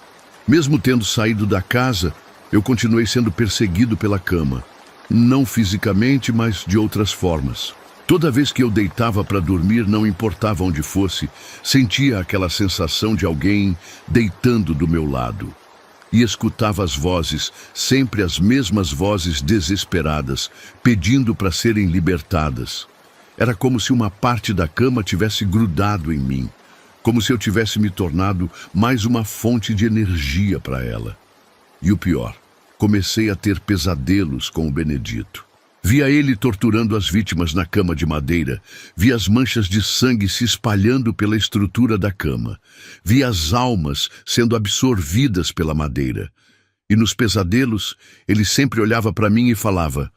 mesmo tendo saído da casa, eu continuei sendo perseguido pela cama. Não fisicamente, mas de outras formas. Toda vez que eu deitava para dormir, não importava onde fosse, sentia aquela sensação de alguém deitando do meu lado. E escutava as vozes, sempre as mesmas vozes desesperadas, pedindo para serem libertadas. Era como se uma parte da cama tivesse grudado em mim, como se eu tivesse me tornado mais uma fonte de energia para ela. E o pior, comecei a ter pesadelos com o Benedito. Via ele torturando as vítimas na cama de madeira, via as manchas de sangue se espalhando pela estrutura da cama, via as almas sendo absorvidas pela madeira. E nos pesadelos, ele sempre olhava para mim e falava: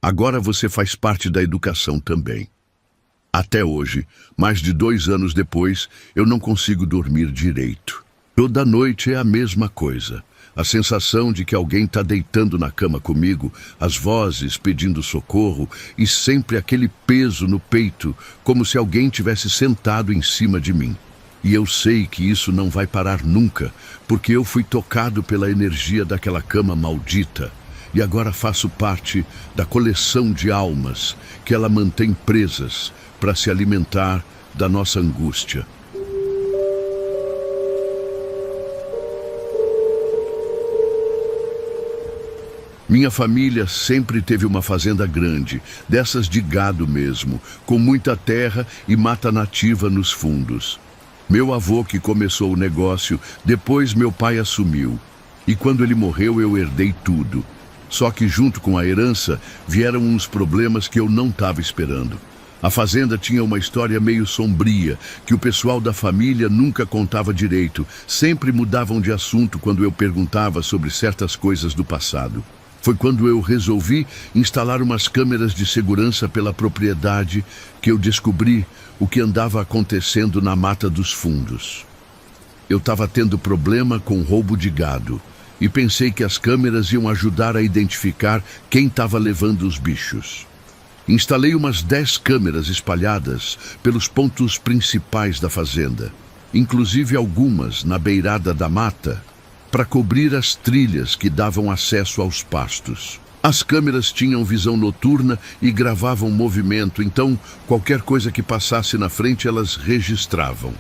agora você faz parte da educação também. Até hoje, mais de 2 anos depois, eu não consigo dormir direito. Toda noite é a mesma coisa. A sensação de que alguém está deitando na cama comigo, as vozes pedindo socorro e sempre aquele peso no peito, como se alguém tivesse sentado em cima de mim. E eu sei que isso não vai parar nunca, porque eu fui tocado pela energia daquela cama maldita. E agora faço parte da coleção de almas que ela mantém presas para se alimentar da nossa angústia. Minha família sempre teve uma fazenda grande, dessas de gado mesmo, com muita terra e mata nativa nos fundos. Meu avô que começou o negócio, depois meu pai assumiu. E quando ele morreu eu herdei tudo. Só que junto com a herança vieram uns problemas que eu não estava esperando. A fazenda tinha uma história meio sombria, que o pessoal da família nunca contava direito, sempre mudavam de assunto quando eu perguntava sobre certas coisas do passado. Foi quando eu resolvi instalar umas câmeras de segurança pela propriedade que eu descobri o que andava acontecendo na mata dos fundos. Eu estava tendo problema com roubo de gado e pensei que as câmeras iam ajudar a identificar quem estava levando os bichos. Instalei umas 10 câmeras espalhadas pelos pontos principais da fazenda, inclusive algumas na beirada da mata, para cobrir as trilhas que davam acesso aos pastos. As câmeras tinham visão noturna e gravavam movimento, então qualquer coisa que passasse na frente elas registravam.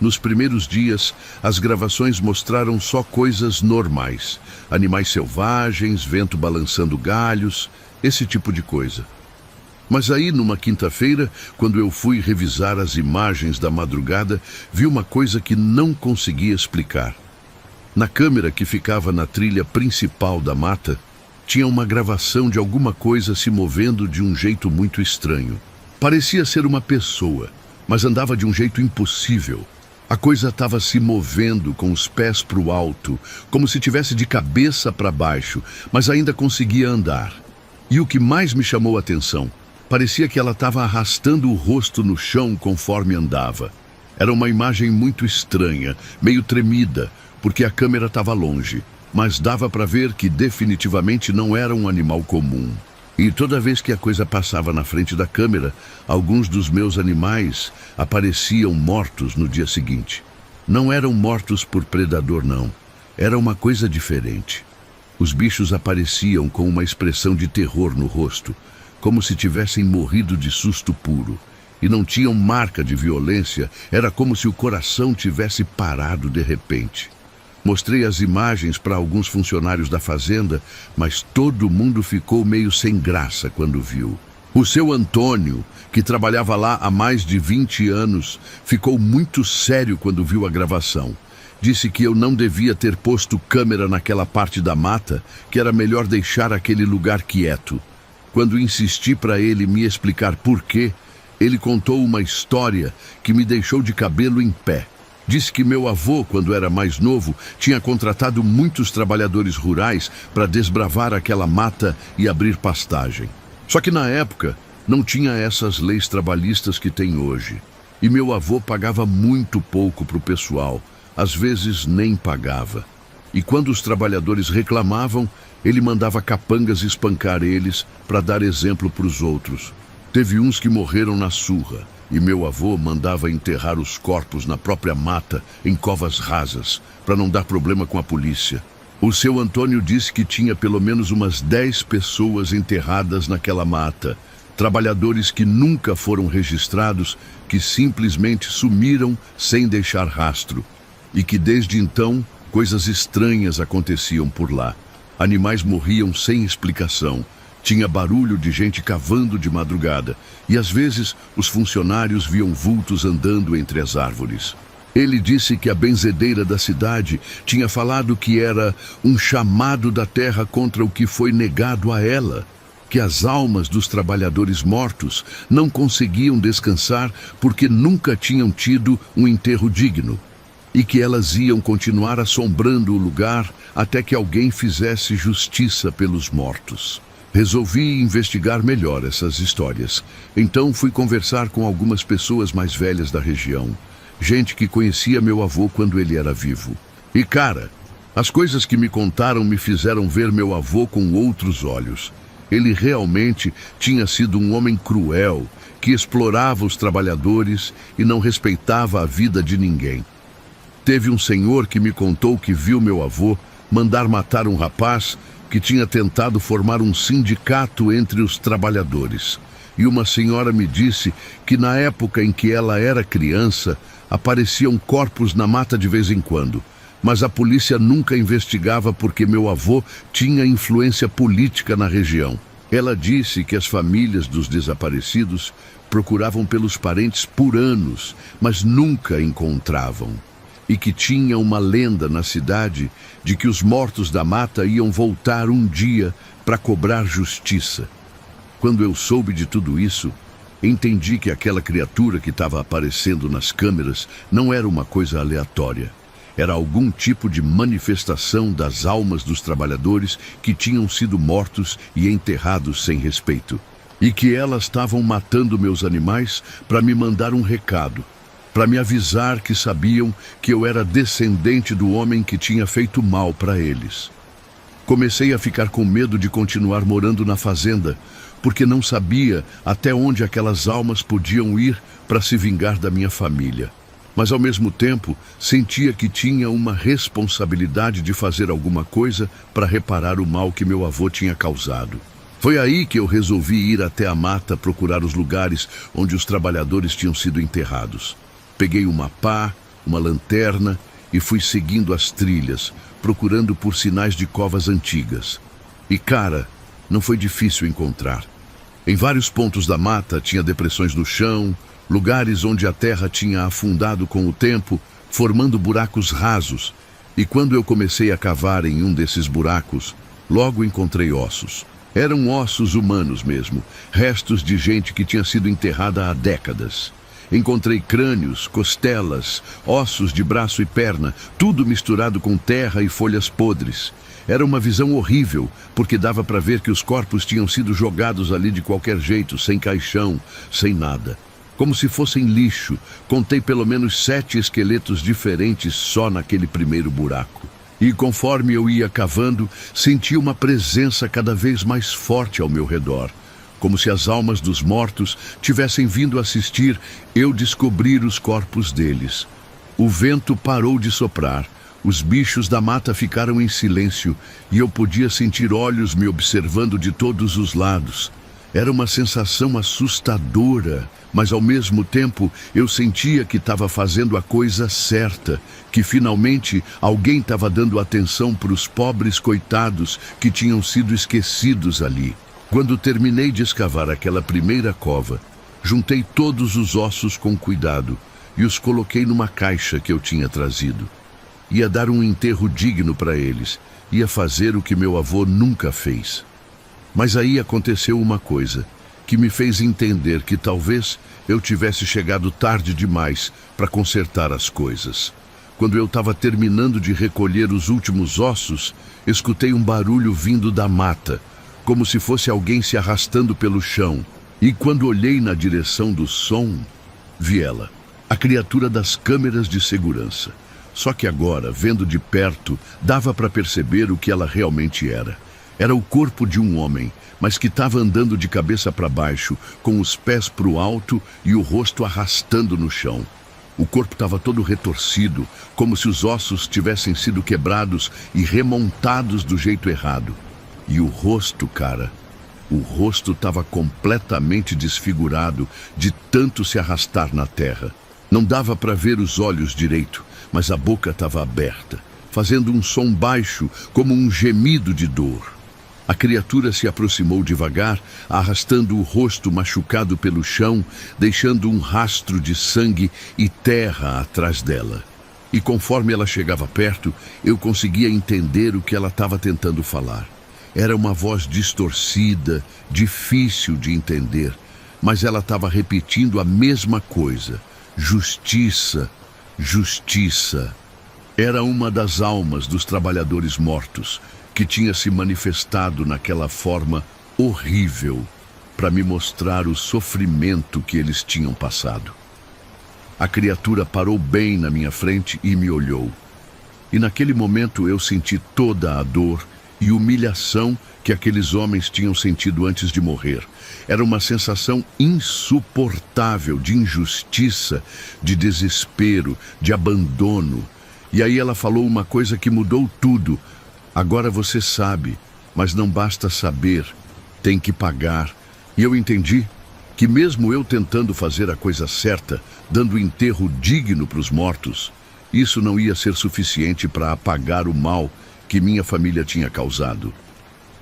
Nos primeiros dias, as gravações mostraram só coisas normais: animais selvagens, vento balançando galhos, esse tipo de coisa. Mas aí, numa quinta-feira, quando eu fui revisar as imagens da madrugada, vi uma coisa que não conseguia explicar. Na câmera que ficava na trilha principal da mata, tinha uma gravação de alguma coisa se movendo de um jeito muito estranho. Parecia ser uma pessoa, mas andava de um jeito impossível. A coisa estava se movendo com os pés para o alto, como se tivesse de cabeça para baixo, mas ainda conseguia andar. E o que mais me chamou a atenção, parecia que ela estava arrastando o rosto no chão conforme andava. Era uma imagem muito estranha, meio tremida, porque a câmera estava longe, mas dava para ver que definitivamente não era um animal comum. E toda vez que a coisa passava na frente da câmera, alguns dos meus animais apareciam mortos no dia seguinte. Não eram mortos por predador, não. Era uma coisa diferente. Os bichos apareciam com uma expressão de terror no rosto, como se tivessem morrido de susto puro. E não tinham marca de violência, era como se o coração tivesse parado de repente. Mostrei as imagens para alguns funcionários da fazenda, mas todo mundo ficou meio sem graça quando viu. O seu Antônio, que trabalhava lá há mais de 20 anos, ficou muito sério quando viu a gravação. Disse que eu não devia ter posto câmera naquela parte da mata, que era melhor deixar aquele lugar quieto. Quando insisti para ele me explicar por quê, ele contou uma história que me deixou de cabelo em pé. Disse que meu avô, quando era mais novo, tinha contratado muitos trabalhadores rurais para desbravar aquela mata e abrir pastagem. Só que na época não tinha essas leis trabalhistas que tem hoje. E meu avô pagava muito pouco para o pessoal, às vezes nem pagava. E quando os trabalhadores reclamavam, ele mandava capangas espancar eles para dar exemplo para os outros. Teve uns que morreram na surra. E meu avô mandava enterrar os corpos na própria mata, em covas rasas, para não dar problema com a polícia. O seu Antônio disse que tinha pelo menos umas 10 pessoas enterradas naquela mata, trabalhadores que nunca foram registrados, que simplesmente sumiram sem deixar rastro, e que desde então coisas estranhas aconteciam por lá. Animais morriam sem explicação. Tinha barulho de gente cavando de madrugada, e às vezes os funcionários viam vultos andando entre as árvores. Ele disse que a benzedeira da cidade tinha falado que era um chamado da terra contra o que foi negado a ela, que as almas dos trabalhadores mortos não conseguiam descansar porque nunca tinham tido um enterro digno, e que elas iam continuar assombrando o lugar até que alguém fizesse justiça pelos mortos. Resolvi investigar melhor essas histórias. Então fui conversar com algumas pessoas mais velhas da região. Gente que conhecia meu avô quando ele era vivo. E cara, as coisas que me contaram me fizeram ver meu avô com outros olhos. Ele realmente tinha sido um homem cruel, que explorava os trabalhadores e não respeitava a vida de ninguém. Teve um senhor que me contou que viu meu avô mandar matar um rapaz que tinha tentado formar um sindicato entre os trabalhadores. E uma senhora me disse que na época em que ela era criança, apareciam corpos na mata de vez em quando, mas a polícia nunca investigava porque meu avô tinha influência política na região. Ela disse que as famílias dos desaparecidos procuravam pelos parentes por anos, mas nunca encontravam. E que tinha uma lenda na cidade de que os mortos da mata iam voltar um dia para cobrar justiça. Quando eu soube de tudo isso, entendi que aquela criatura que estava aparecendo nas câmeras não era uma coisa aleatória. Era algum tipo de manifestação das almas dos trabalhadores que tinham sido mortos e enterrados sem respeito. E que elas estavam matando meus animais para me mandar um recado, para me avisar que sabiam que eu era descendente do homem que tinha feito mal para eles. Comecei a ficar com medo de continuar morando na fazenda, porque não sabia até onde aquelas almas podiam ir para se vingar da minha família. Mas ao mesmo tempo, sentia que tinha uma responsabilidade de fazer alguma coisa para reparar o mal que meu avô tinha causado. Foi aí que eu resolvi ir até a mata procurar os lugares onde os trabalhadores tinham sido enterrados. Peguei uma pá, uma lanterna e fui seguindo as trilhas, procurando por sinais de covas antigas. E cara, não foi difícil encontrar. Em vários pontos da mata tinha depressões no chão, lugares onde a terra tinha afundado com o tempo, formando buracos rasos. E quando eu comecei a cavar em um desses buracos, logo encontrei ossos. Eram ossos humanos mesmo, restos de gente que tinha sido enterrada há décadas. Encontrei crânios, costelas, ossos de braço e perna, tudo misturado com terra e folhas podres. Era uma visão horrível, porque dava para ver que os corpos tinham sido jogados ali de qualquer jeito, sem caixão, sem nada. Como se fossem lixo. Contei pelo menos 7 esqueletos diferentes só naquele primeiro buraco. E conforme eu ia cavando, senti uma presença cada vez mais forte ao meu redor. Como se as almas dos mortos tivessem vindo assistir eu descobrir os corpos deles. O vento parou de soprar, os bichos da mata ficaram em silêncio e eu podia sentir olhos me observando de todos os lados. Era uma sensação assustadora, mas ao mesmo tempo eu sentia que estava fazendo a coisa certa, que finalmente alguém estava dando atenção para os pobres coitados que tinham sido esquecidos ali. Quando terminei de escavar aquela primeira cova, juntei todos os ossos com cuidado e os coloquei numa caixa que eu tinha trazido. Ia dar um enterro digno para eles. Ia fazer o que meu avô nunca fez. Mas aí aconteceu uma coisa que me fez entender que talvez eu tivesse chegado tarde demais para consertar as coisas. Quando eu estava terminando de recolher os últimos ossos, escutei um barulho vindo da mata, como se fosse alguém se arrastando pelo chão. E quando olhei na direção do som, vi ela, a criatura das câmeras de segurança. Só que agora, vendo de perto, dava para perceber o que ela realmente era. Era o corpo de um homem, mas que estava andando de cabeça para baixo, com os pés para o alto e o rosto arrastando no chão. O corpo estava todo retorcido, como se os ossos tivessem sido quebrados e remontados do jeito errado. E o rosto, cara, o rosto estava completamente desfigurado de tanto se arrastar na terra. Não dava para ver os olhos direito, mas a boca estava aberta, fazendo um som baixo, como um gemido de dor. A criatura se aproximou devagar, arrastando o rosto machucado pelo chão, deixando um rastro de sangue e terra atrás dela. E conforme ela chegava perto, eu conseguia entender o que ela estava tentando falar. Era uma voz distorcida, difícil de entender, mas ela estava repetindo a mesma coisa: justiça, justiça. Era uma das almas dos trabalhadores mortos, que tinha se manifestado naquela forma horrível para me mostrar o sofrimento que eles tinham passado. A criatura parou bem na minha frente e me olhou. E naquele momento eu senti toda a dor e humilhação que aqueles homens tinham sentido antes de morrer. Era uma sensação insuportável de injustiça, de desespero, de abandono. E aí ela falou uma coisa que mudou tudo. Agora você sabe, mas não basta saber, tem que pagar. E eu entendi que mesmo eu tentando fazer a coisa certa, dando enterro digno para os mortos, isso não ia ser suficiente para apagar o mal que minha família tinha causado.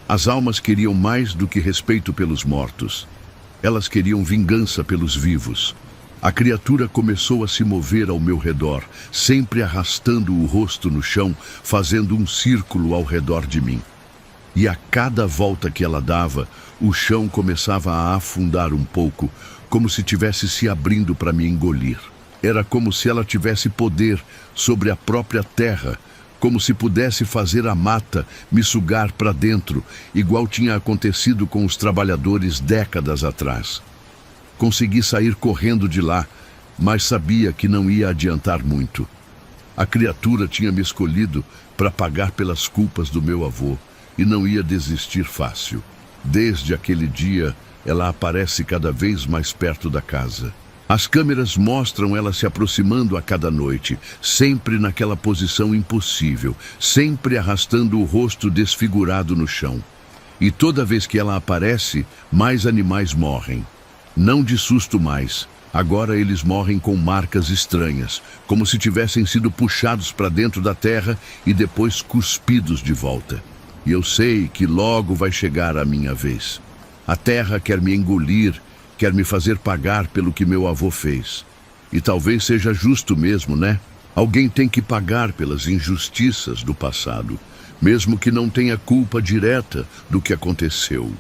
As almas queriam mais do que respeito pelos mortos. Elas queriam vingança pelos vivos. A criatura começou a se mover ao meu redor, sempre arrastando o rosto no chão, fazendo um círculo ao redor de mim. E a cada volta que ela dava, o chão começava a afundar um pouco, como se tivesse se abrindo para me engolir. Era como se ela tivesse poder sobre a própria terra, como se pudesse fazer a mata me sugar para dentro, igual tinha acontecido com os trabalhadores décadas atrás. Consegui sair correndo de lá, mas sabia que não ia adiantar muito. A criatura tinha me escolhido para pagar pelas culpas do meu avô e não ia desistir fácil. Desde aquele dia, ela aparece cada vez mais perto da casa. As câmeras mostram ela se aproximando a cada noite, sempre naquela posição impossível, sempre arrastando o rosto desfigurado no chão. E toda vez que ela aparece, mais animais morrem. Não de susto mais. Agora eles morrem com marcas estranhas, como se tivessem sido puxados para dentro da terra e depois cuspidos de volta. E eu sei que logo vai chegar a minha vez. A terra quer me engolir, quer me fazer pagar pelo que meu avô fez. E talvez seja justo mesmo, né? Alguém tem que pagar pelas injustiças do passado, mesmo que não tenha culpa direta do que aconteceu.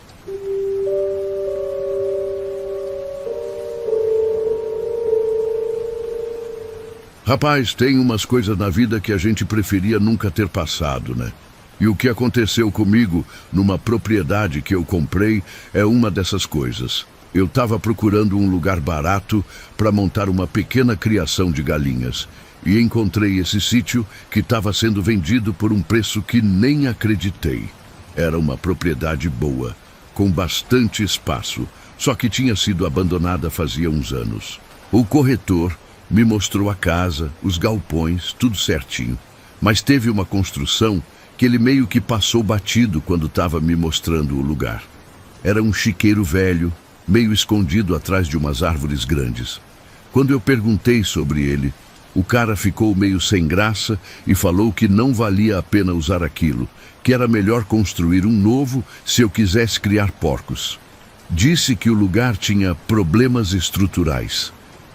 Rapaz, tem umas coisas na vida que a gente preferia nunca ter passado, né? E o que aconteceu comigo numa propriedade que eu comprei é uma dessas coisas. Eu estava procurando um lugar barato para montar uma pequena criação de galinhas e encontrei esse sítio que estava sendo vendido por um preço que nem acreditei. Era uma propriedade boa, com bastante espaço, só que tinha sido abandonada fazia uns anos. O corretor me mostrou a casa, os galpões, tudo certinho. Mas teve uma construção que ele meio que passou batido quando estava me mostrando o lugar. Era um chiqueiro velho, meio escondido atrás de umas árvores grandes. Quando eu perguntei sobre ele, o cara ficou meio sem graça e falou que não valia a pena usar aquilo, que era melhor construir um novo se eu quisesse criar porcos. Disse que o lugar tinha problemas estruturais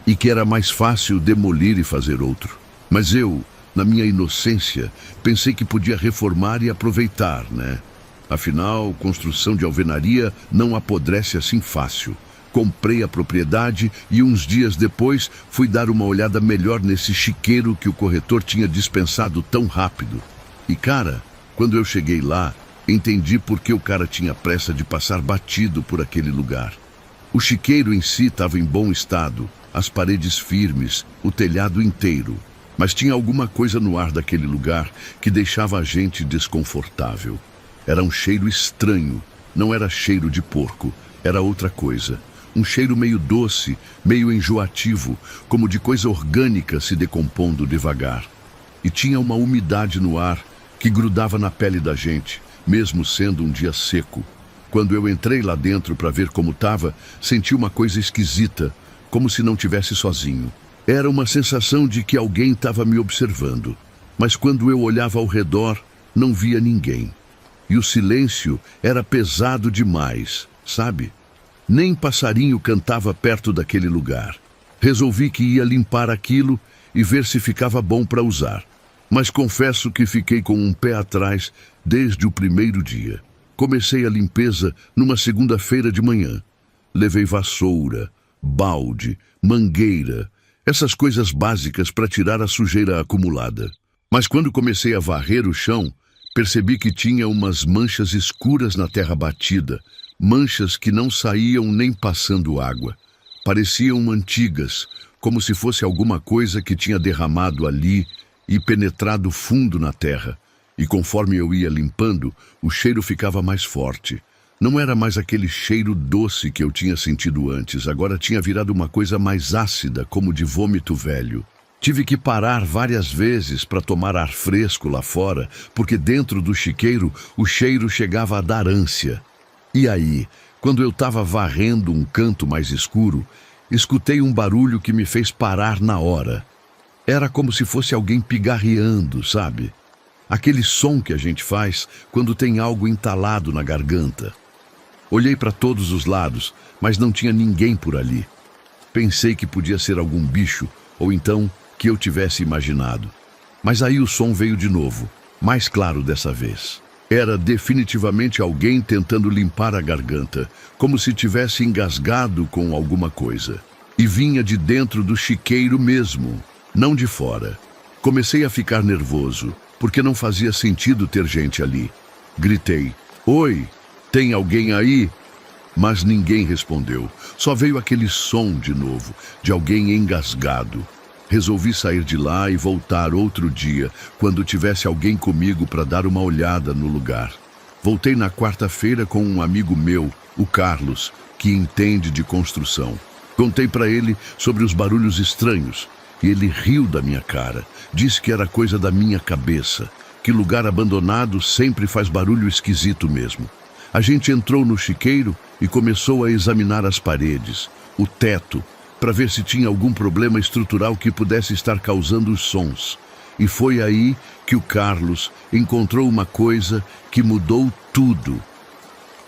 e que era mais fácil demolir e fazer outro. Mas eu, Na minha inocência, pensei que podia reformar e aproveitar, né? Afinal, construção de alvenaria não apodrece assim fácil. Comprei a propriedade e uns dias depois fui dar uma olhada melhor nesse chiqueiro que o corretor tinha dispensado tão rápido. E cara, quando eu cheguei lá, entendi por que o cara tinha pressa de passar batido por aquele lugar. O chiqueiro em si estava em bom estado, as paredes firmes, o telhado inteiro. Mas tinha alguma coisa no ar daquele lugar que deixava a gente desconfortável. Era um cheiro estranho, não era cheiro de porco, era outra coisa. Um cheiro meio doce, meio enjoativo, como de coisa orgânica se decompondo devagar. E tinha uma umidade no ar que grudava na pele da gente, mesmo sendo um dia seco. Quando eu entrei lá dentro para ver como estava, senti uma coisa esquisita, como se não tivesse sozinho. Era uma sensação de que alguém estava me observando. Mas quando eu olhava ao redor, não via ninguém. E o silêncio era pesado demais, sabe? Nem passarinho cantava perto daquele lugar. Resolvi que ia limpar aquilo e ver se ficava bom para usar. Mas confesso que fiquei com um pé atrás desde o primeiro dia. Comecei a limpeza numa segunda-feira de manhã. Levei vassoura, balde, mangueira, essas coisas básicas para tirar a sujeira acumulada. Mas quando comecei a varrer o chão, percebi que tinha umas manchas escuras na terra batida, manchas que não saíam nem passando água. Pareciam antigas, como se fosse alguma coisa que tinha derramado ali e penetrado fundo na terra. E conforme eu ia limpando, o cheiro ficava mais forte. Não era mais aquele cheiro doce que eu tinha sentido antes, agora tinha virado uma coisa mais ácida, como de vômito velho. Tive que parar várias vezes para tomar ar fresco lá fora, porque dentro do chiqueiro o cheiro chegava a dar ânsia. E aí, quando eu estava varrendo um canto mais escuro, escutei um barulho que me fez parar na hora. Era como se fosse alguém pigarreando, sabe? Aquele som que a gente faz quando tem algo entalado na garganta. Olhei para todos os lados, mas não tinha ninguém por ali. Pensei que podia ser algum bicho, ou então que eu tivesse imaginado. Mas aí o som veio de novo, mais claro dessa vez. Era definitivamente alguém tentando limpar a garganta, como se tivesse engasgado com alguma coisa. E vinha de dentro do chiqueiro mesmo, não de fora. Comecei a ficar nervoso, porque não fazia sentido ter gente ali. Gritei: "Oi, tem alguém aí?" Mas ninguém respondeu. Só veio aquele som de novo, de alguém engasgado. Resolvi sair de lá e voltar outro dia, quando tivesse alguém comigo para dar uma olhada no lugar. Voltei na quarta-feira com um amigo meu, o Carlos, que entende de construção. Contei para ele sobre os barulhos estranhos, e ele riu da minha cara. Disse que era coisa da minha cabeça, que lugar abandonado sempre faz barulho esquisito mesmo. A gente entrou no chiqueiro e começou a examinar as paredes, o teto, para ver se tinha algum problema estrutural que pudesse estar causando os sons. E foi aí que o Carlos encontrou uma coisa que mudou tudo.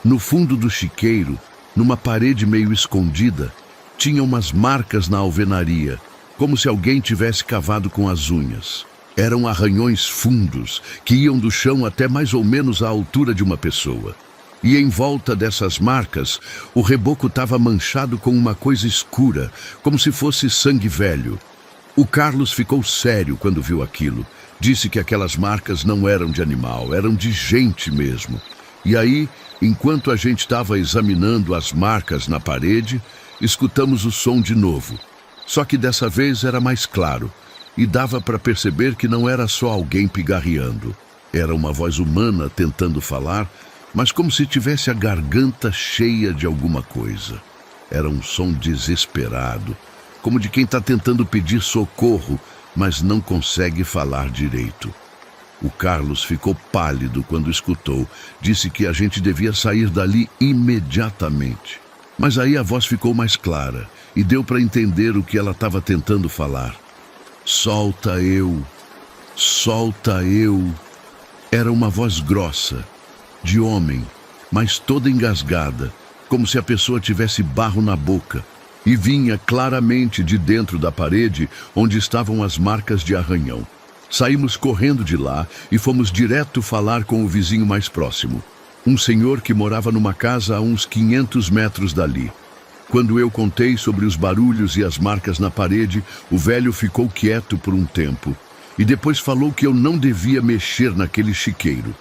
No fundo do chiqueiro, numa parede meio escondida, tinha umas marcas na alvenaria, como se alguém tivesse cavado com as unhas. Eram arranhões fundos, que iam do chão até mais ou menos à altura de uma pessoa. E em volta dessas marcas, o reboco estava manchado com uma coisa escura, como se fosse sangue velho. O Carlos ficou sério quando viu aquilo. Disse que aquelas marcas não eram de animal, eram de gente mesmo. E aí, enquanto a gente estava examinando as marcas na parede, escutamos o som de novo. Só que dessa vez era mais claro, e dava para perceber que não era só alguém pigarreando. Era uma voz humana tentando falar, mas como se tivesse a garganta cheia de alguma coisa. Era um som desesperado, como de quem está tentando pedir socorro, mas não consegue falar direito. O Carlos ficou pálido quando escutou. Disse que a gente devia sair dali imediatamente. Mas aí a voz ficou mais clara e deu para entender o que ela estava tentando falar. Solta eu, solta eu. Era uma voz grossa, de homem, mas toda engasgada, como se a pessoa tivesse barro na boca, e vinha claramente de dentro da parede onde estavam as marcas de arranhão. Saímos correndo de lá e fomos direto falar com o vizinho mais próximo, um senhor que morava numa casa a uns 500 metros dali. Quando eu contei sobre os barulhos e as marcas na parede, o velho ficou quieto por um tempo e depois falou que eu não devia mexer naquele chiqueiro.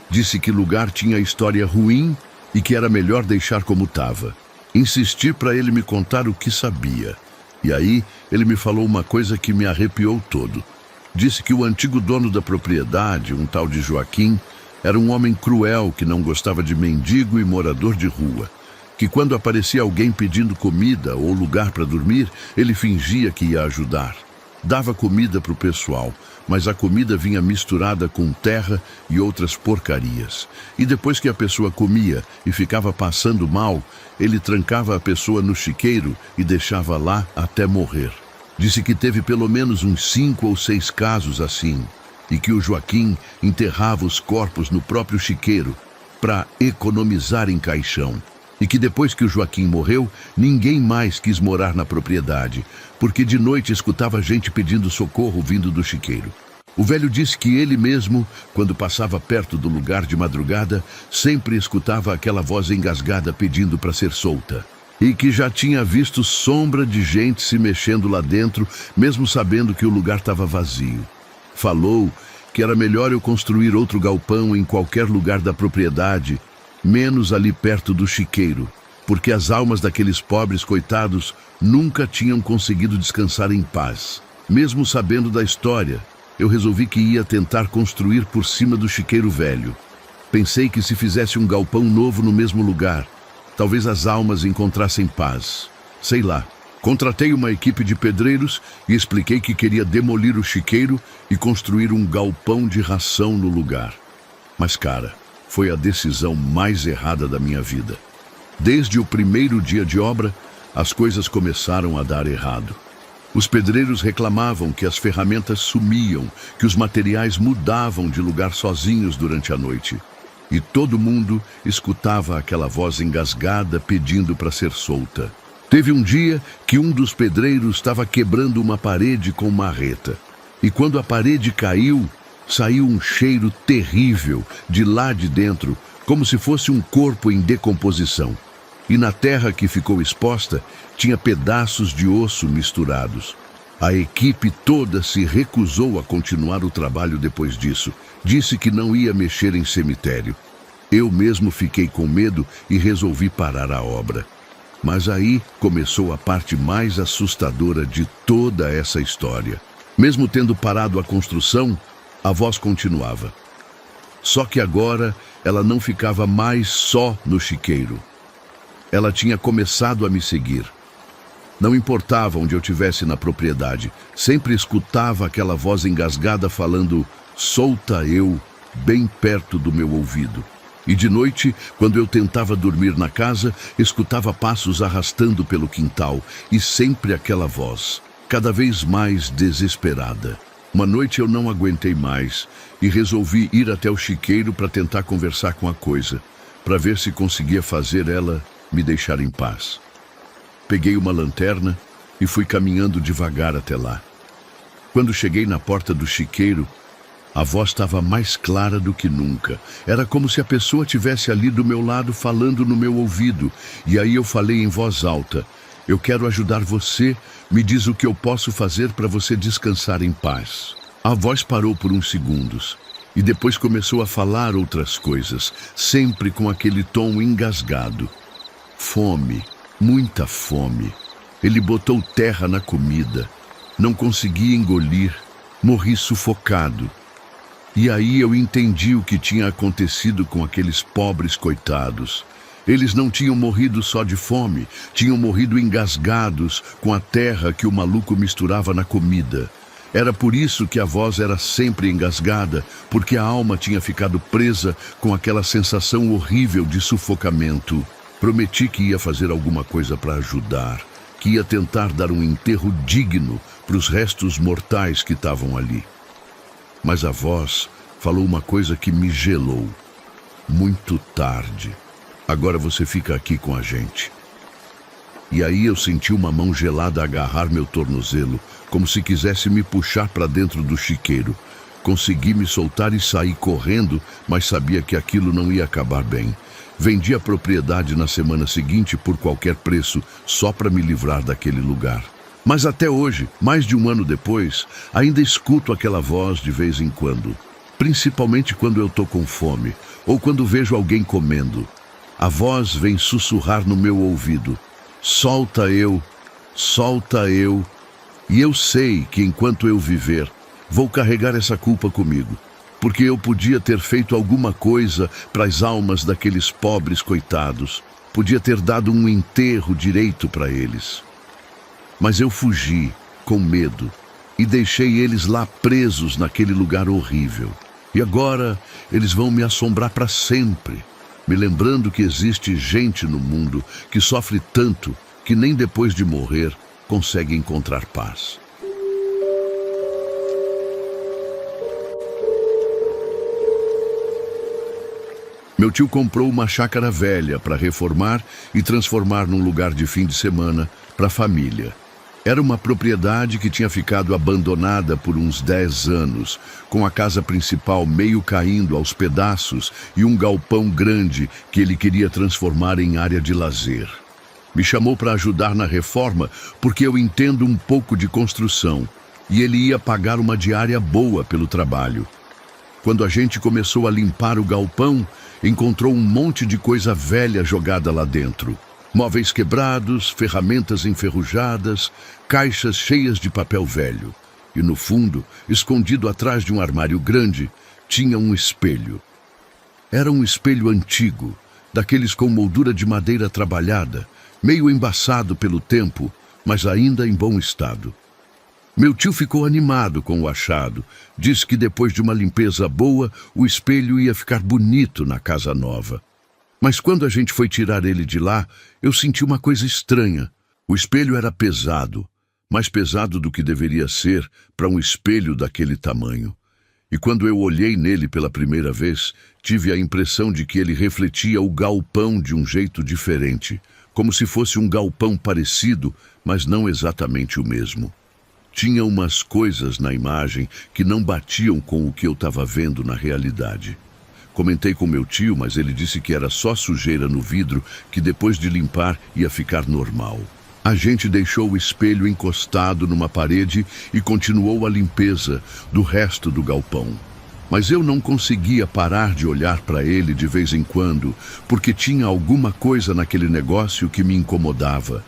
Disse que o lugar tinha história ruim e que era melhor deixar como estava. Insisti para ele me contar o que sabia. E aí ele me falou uma coisa que me arrepiou todo. Disse que o antigo dono da propriedade, um tal de Joaquim, era um homem cruel que não gostava de mendigo e morador de rua. Que quando aparecia alguém pedindo comida ou lugar para dormir, ele fingia que ia ajudar. Dava comida para o pessoal, mas a comida vinha misturada com terra e outras porcarias. E depois que a pessoa comia e ficava passando mal, ele trancava a pessoa no chiqueiro e deixava lá até morrer. Disse que teve pelo menos uns 5 ou 6 casos assim, e que o Joaquim enterrava os corpos no próprio chiqueiro para economizar em caixão. E que depois que o Joaquim morreu, ninguém mais quis morar na propriedade, porque de noite escutava gente pedindo socorro vindo do chiqueiro. O velho disse que ele mesmo, quando passava perto do lugar de madrugada, sempre escutava aquela voz engasgada pedindo para ser solta. E que já tinha visto sombra de gente se mexendo lá dentro, mesmo sabendo que o lugar estava vazio. Falou que era melhor eu construir outro galpão em qualquer lugar da propriedade, menos ali perto do chiqueiro, porque as almas daqueles pobres coitados nunca tinham conseguido descansar em paz. Mesmo sabendo da história, eu resolvi que ia tentar construir por cima do chiqueiro velho. Pensei que se fizesse um galpão novo no mesmo lugar, talvez as almas encontrassem paz. Sei lá. Contratei uma equipe de pedreiros e expliquei que queria demolir o chiqueiro e construir um galpão de ração no lugar. Mas, cara, foi a decisão mais errada da minha vida. Desde o primeiro dia de obra, as coisas começaram a dar errado. Os pedreiros reclamavam que as ferramentas sumiam, que os materiais mudavam de lugar sozinhos durante a noite. E todo mundo escutava aquela voz engasgada pedindo para ser solta. Teve um dia que um dos pedreiros estava quebrando uma parede com marreta. E quando a parede caiu, saiu um cheiro terrível de lá de dentro, como se fosse um corpo em decomposição. E na terra que ficou exposta, tinha pedaços de osso misturados. A equipe toda se recusou a continuar o trabalho depois disso. Disse que não ia mexer em cemitério. Eu mesmo fiquei com medo e resolvi parar a obra. Mas aí começou a parte mais assustadora de toda essa história. Mesmo tendo parado a construção, a voz continuava. Só que agora ela não ficava mais só no chiqueiro. Ela tinha começado a me seguir. Não importava onde eu estivesse na propriedade, sempre escutava aquela voz engasgada falando "solta eu" bem perto do meu ouvido. E de noite, quando eu tentava dormir na casa, escutava passos arrastando pelo quintal e sempre aquela voz, cada vez mais desesperada. Uma noite eu não aguentei mais e resolvi ir até o chiqueiro para tentar conversar com a coisa, para ver se conseguia fazer ela me deixar em paz. Peguei uma lanterna e fui caminhando devagar até lá. Quando cheguei na porta do chiqueiro, a voz estava mais clara do que nunca. Era como se a pessoa estivesse ali do meu lado falando no meu ouvido. E aí eu falei em voz alta: "Eu quero ajudar você, me diz o que eu posso fazer para você descansar em paz." A voz parou por uns segundos e depois começou a falar outras coisas, sempre com aquele tom engasgado. Fome, muita fome. Ele botou terra na comida. Não conseguia engolir. Morri sufocado. E aí eu entendi o que tinha acontecido com aqueles pobres coitados. Eles não tinham morrido só de fome, tinham morrido engasgados com a terra que o maluco misturava na comida. Era por isso que a voz era sempre engasgada, porque a alma tinha ficado presa com aquela sensação horrível de sufocamento. Prometi que ia fazer alguma coisa para ajudar, que ia tentar dar um enterro digno para os restos mortais que estavam ali. Mas a voz falou uma coisa que me gelou. Muito tarde. Agora você fica aqui com a gente. E aí eu senti uma mão gelada agarrar meu tornozelo, como se quisesse me puxar para dentro do chiqueiro. Consegui me soltar e sair correndo, mas sabia que aquilo não ia acabar bem. Vendi a propriedade na semana seguinte por qualquer preço, só para me livrar daquele lugar. Mas até hoje, mais de um ano depois, ainda escuto aquela voz de vez em quando. Principalmente quando eu tô com fome, ou quando vejo alguém comendo. A voz vem sussurrar no meu ouvido: solta eu, solta eu. E eu sei que enquanto eu viver, vou carregar essa culpa comigo, porque eu podia ter feito alguma coisa para as almas daqueles pobres coitados, podia ter dado um enterro direito para eles. Mas eu fugi, com medo, e deixei eles lá presos naquele lugar horrível. E agora eles vão me assombrar para sempre, me lembrando que existe gente no mundo que sofre tanto que nem depois de morrer consegue encontrar paz. Meu tio comprou uma chácara velha para reformar e transformar num lugar de fim de semana para a família. Era uma propriedade que tinha ficado abandonada por uns 10 anos, com a casa principal meio caindo aos pedaços e um galpão grande que ele queria transformar em área de lazer. Me chamou para ajudar na reforma porque eu entendo um pouco de construção e ele ia pagar uma diária boa pelo trabalho. Quando a gente começou a limpar o galpão, encontrou um monte de coisa velha jogada lá dentro. Móveis quebrados, ferramentas enferrujadas, caixas cheias de papel velho. E no fundo, escondido atrás de um armário grande, tinha um espelho. Era um espelho antigo, daqueles com moldura de madeira trabalhada, meio embaçado pelo tempo, mas ainda em bom estado. Meu tio ficou animado com o achado. Disse que depois de uma limpeza boa, o espelho ia ficar bonito na casa nova. Mas quando a gente foi tirar ele de lá, eu senti uma coisa estranha. O espelho era pesado, mais pesado do que deveria ser para um espelho daquele tamanho. E quando eu olhei nele pela primeira vez, tive a impressão de que ele refletia o galpão de um jeito diferente, como se fosse um galpão parecido, mas não exatamente o mesmo. Tinha umas coisas na imagem que não batiam com o que eu estava vendo na realidade. Comentei com meu tio, mas ele disse que era só sujeira no vidro, que depois de limpar ia ficar normal. A gente deixou o espelho encostado numa parede e continuou a limpeza do resto do galpão. Mas eu não conseguia parar de olhar para ele de vez em quando, porque tinha alguma coisa naquele negócio que me incomodava.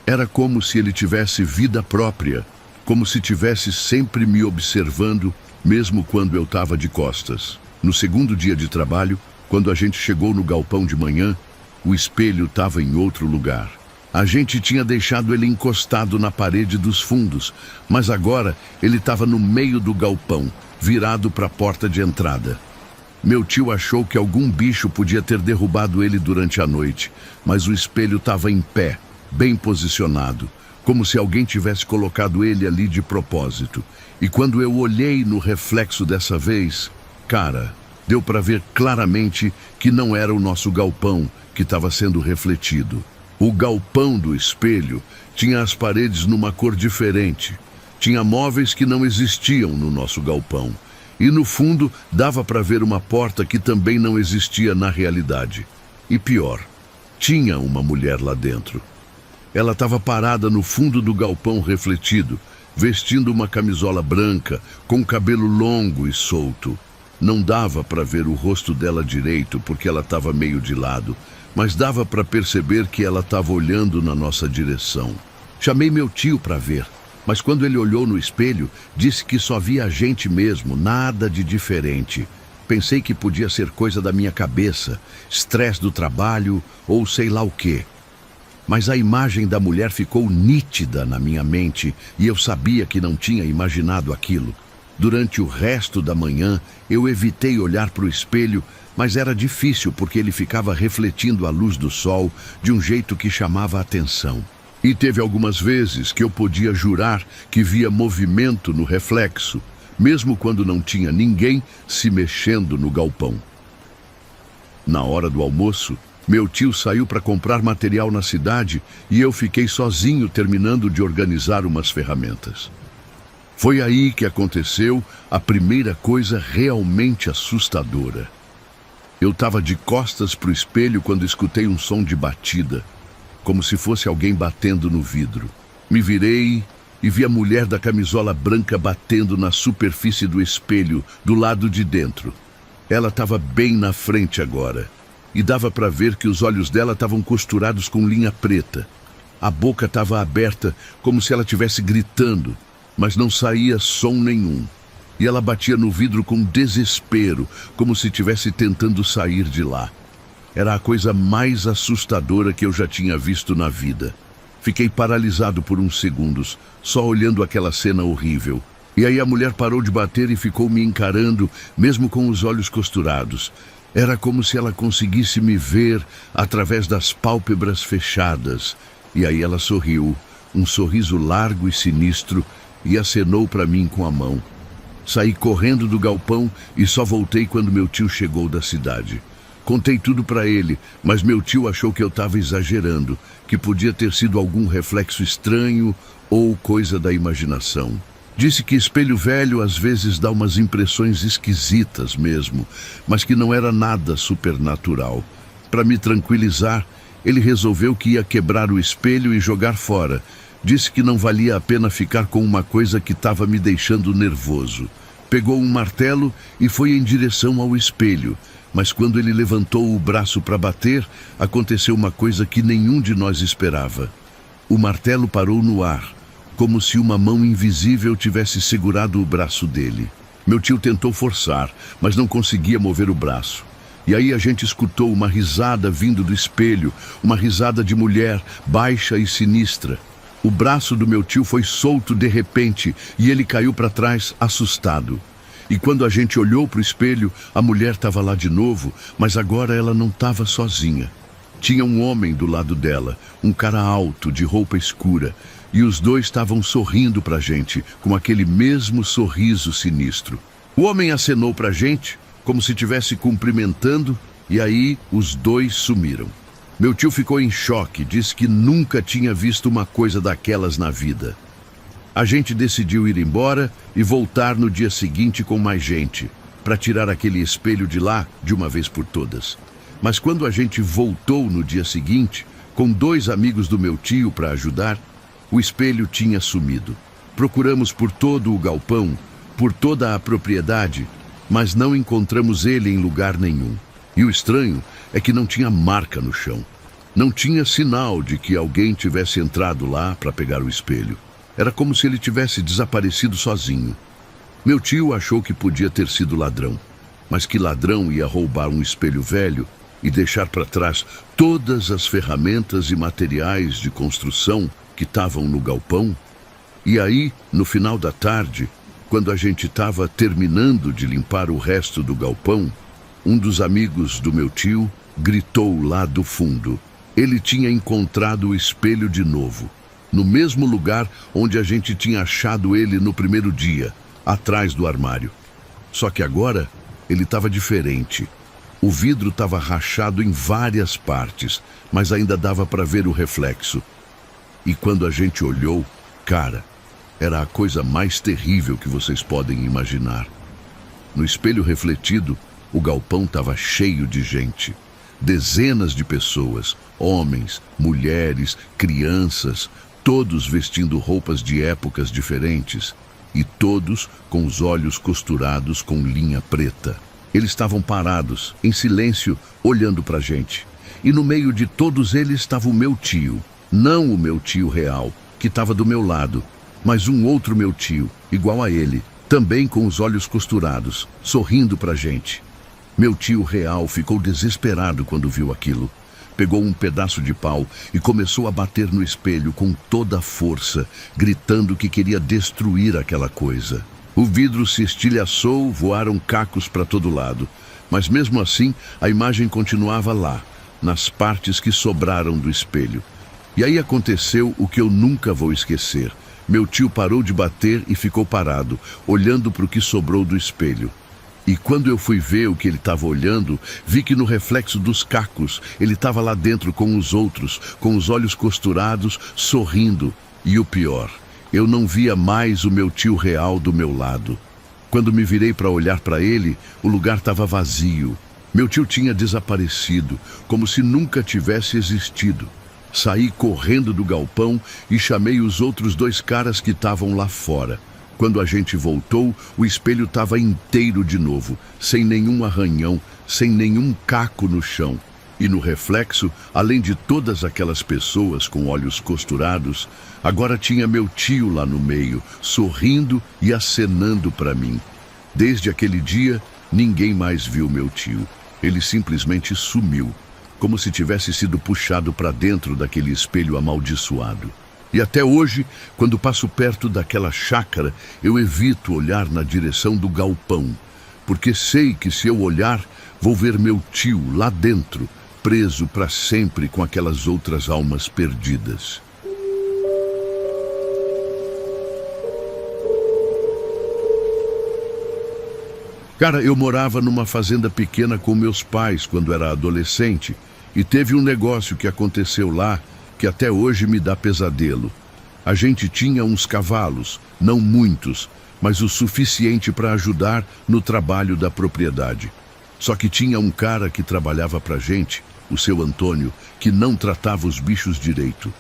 Era como se ele tivesse vida própria, como se tivesse sempre me observando, mesmo quando eu estava de costas. No segundo dia de trabalho, quando a gente chegou no galpão de manhã, o espelho estava em outro lugar. A gente tinha deixado ele encostado na parede dos fundos, mas agora ele estava no meio do galpão, virado para a porta de entrada. Meu tio achou que algum bicho podia ter derrubado ele durante a noite, mas o espelho estava em pé, bem posicionado, como se alguém tivesse colocado ele ali de propósito. E quando eu olhei no reflexo dessa vez, cara, deu para ver claramente que não era o nosso galpão que estava sendo refletido. O galpão do espelho tinha as paredes numa cor diferente. Tinha móveis que não existiam no nosso galpão. E no fundo dava para ver uma porta que também não existia na realidade. E pior, tinha uma mulher lá dentro. Ela estava parada no fundo do galpão refletido, vestindo uma camisola branca, com cabelo longo e solto. Não dava para ver o rosto dela direito porque ela estava meio de lado, mas dava para perceber que ela estava olhando na nossa direção. Chamei meu tio para ver, mas quando ele olhou no espelho, disse que só via a gente mesmo, nada de diferente. Pensei que podia ser coisa da minha cabeça, estresse do trabalho ou sei lá o quê. Mas a imagem da mulher ficou nítida na minha mente e eu sabia que não tinha imaginado aquilo. Durante o resto da manhã, eu evitei olhar para o espelho, mas era difícil porque ele ficava refletindo a luz do sol de um jeito que chamava a atenção. E teve algumas vezes que eu podia jurar que via movimento no reflexo, mesmo quando não tinha ninguém se mexendo no galpão. Na hora do almoço, meu tio saiu para comprar material na cidade e eu fiquei sozinho terminando de organizar umas ferramentas. Foi aí que aconteceu a primeira coisa realmente assustadora. Eu estava de costas para o espelho quando escutei um som de batida, como se fosse alguém batendo no vidro. Me virei e vi a mulher da camisola branca batendo na superfície do espelho, do lado de dentro. Ela estava bem na frente agora, e dava para ver que os olhos dela estavam costurados com linha preta. A boca estava aberta, como se ela estivesse gritando, mas não saía som nenhum. E ela batia no vidro com desespero, como se estivesse tentando sair de lá. Era a coisa mais assustadora que eu já tinha visto na vida. Fiquei paralisado por uns segundos, só olhando aquela cena horrível. E aí a mulher parou de bater e ficou me encarando, mesmo com os olhos costurados. Era como se ela conseguisse me ver através das pálpebras fechadas. E aí ela sorriu, um sorriso largo e sinistro, e acenou para mim com a mão. Saí correndo do galpão e só voltei quando meu tio chegou da cidade. Contei tudo para ele, mas meu tio achou que eu estava exagerando, que podia ter sido algum reflexo estranho ou coisa da imaginação. Disse que espelho velho às vezes dá umas impressões esquisitas mesmo, mas que não era nada supernatural. Para me tranquilizar, ele resolveu que ia quebrar o espelho e jogar fora. Disse que não valia a pena ficar com uma coisa que estava me deixando nervoso. Pegou um martelo e foi em direção ao espelho. Mas quando ele levantou o braço para bater, aconteceu uma coisa que nenhum de nós esperava. O martelo parou no ar, como se uma mão invisível tivesse segurado o braço dele. Meu tio tentou forçar, mas não conseguia mover o braço. E aí a gente escutou uma risada vindo do espelho, uma risada de mulher, baixa e sinistra. O braço do meu tio foi solto de repente e ele caiu para trás, assustado. E quando a gente olhou para o espelho, a mulher estava lá de novo, mas agora ela não estava sozinha. Tinha um homem do lado dela, um cara alto, de roupa escura, e os dois estavam sorrindo para a gente, com aquele mesmo sorriso sinistro. O homem acenou para a gente, como se estivesse cumprimentando, e aí os dois sumiram. Meu tio ficou em choque, disse que nunca tinha visto uma coisa daquelas na vida. A gente decidiu ir embora e voltar no dia seguinte com mais gente, para tirar aquele espelho de lá de uma vez por todas. Mas quando a gente voltou no dia seguinte, com 2 amigos do meu tio para ajudar, o espelho tinha sumido. Procuramos por todo o galpão, por toda a propriedade, mas não encontramos ele em lugar nenhum. E o estranho é que não tinha marca no chão. Não tinha sinal de que alguém tivesse entrado lá para pegar o espelho. Era como se ele tivesse desaparecido sozinho. Meu tio achou que podia ter sido ladrão. Mas que ladrão ia roubar um espelho velho e deixar para trás todas as ferramentas e materiais de construção que estavam no galpão? E aí, no final da tarde, quando a gente estava terminando de limpar o resto do galpão, um dos amigos do meu tio gritou lá do fundo. Ele tinha encontrado o espelho de novo, no mesmo lugar onde a gente tinha achado ele no primeiro dia, atrás do armário. Só que agora ele estava diferente. O vidro estava rachado em várias partes, mas ainda dava para ver o reflexo. E quando a gente olhou, cara, era a coisa mais terrível que vocês podem imaginar. No espelho refletido, o galpão estava cheio de gente. Dezenas de pessoas, homens, mulheres, crianças, todos vestindo roupas de épocas diferentes e todos com os olhos costurados com linha preta. Eles estavam parados, em silêncio, olhando para a gente. E no meio de todos eles estava o meu tio. Não o meu tio real, que estava do meu lado, mas um outro meu tio, igual a ele, também com os olhos costurados, sorrindo para a gente. Meu tio real ficou desesperado quando viu aquilo. Pegou um pedaço de pau e começou a bater no espelho com toda a força, gritando que queria destruir aquela coisa. O vidro se estilhaçou, voaram cacos para todo lado. Mas mesmo assim, a imagem continuava lá, nas partes que sobraram do espelho. E aí aconteceu o que eu nunca vou esquecer. Meu tio parou de bater e ficou parado, olhando para o que sobrou do espelho. E quando eu fui ver o que ele estava olhando, vi que no reflexo dos cacos, ele estava lá dentro com os outros, com os olhos costurados, sorrindo. E o pior, Eu não via mais o meu tio real do meu lado. Quando me virei para olhar para ele, o lugar estava vazio. Meu tio tinha desaparecido, como se nunca tivesse existido. Saí correndo do galpão e chamei os outros 2 caras que estavam lá fora. Quando a gente voltou, o espelho estava inteiro de novo, sem nenhum arranhão, sem nenhum caco no chão. E no reflexo, além de todas aquelas pessoas com olhos costurados, agora tinha meu tio lá no meio, sorrindo e acenando para mim. Desde aquele dia, ninguém mais viu meu tio. Ele simplesmente sumiu, como se tivesse sido puxado para dentro daquele espelho amaldiçoado. E até hoje, quando passo perto daquela chácara, eu evito olhar na direção do galpão, porque sei que se eu olhar, vou ver meu tio lá dentro, preso para sempre com aquelas outras almas perdidas. Cara, eu morava numa fazenda pequena com meus pais quando era adolescente e teve um negócio que aconteceu lá que até hoje me dá pesadelo. A gente tinha uns cavalos, não muitos, mas o suficiente para ajudar no trabalho da propriedade. Só que tinha um cara que trabalhava pra gente, o seu Antônio, que não tratava os bichos direito.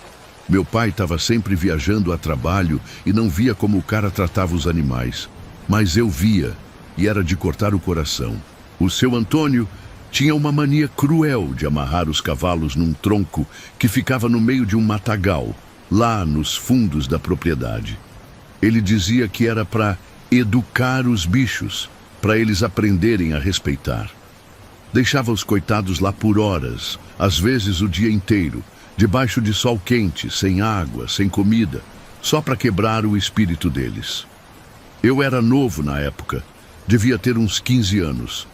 Meu pai estava sempre viajando a trabalho e não via como o cara tratava os animais. Mas eu via, e era de cortar o coração. O seu Antônio tinha uma mania cruel de amarrar os cavalos num tronco que ficava no meio de um matagal, lá nos fundos da propriedade. Ele dizia que era para educar os bichos, para eles aprenderem a respeitar. Deixava os coitados lá por horas, às vezes o dia inteiro, debaixo de sol quente, sem água, sem comida, só para quebrar o espírito deles. Eu era novo na época, devia ter uns 15 anos,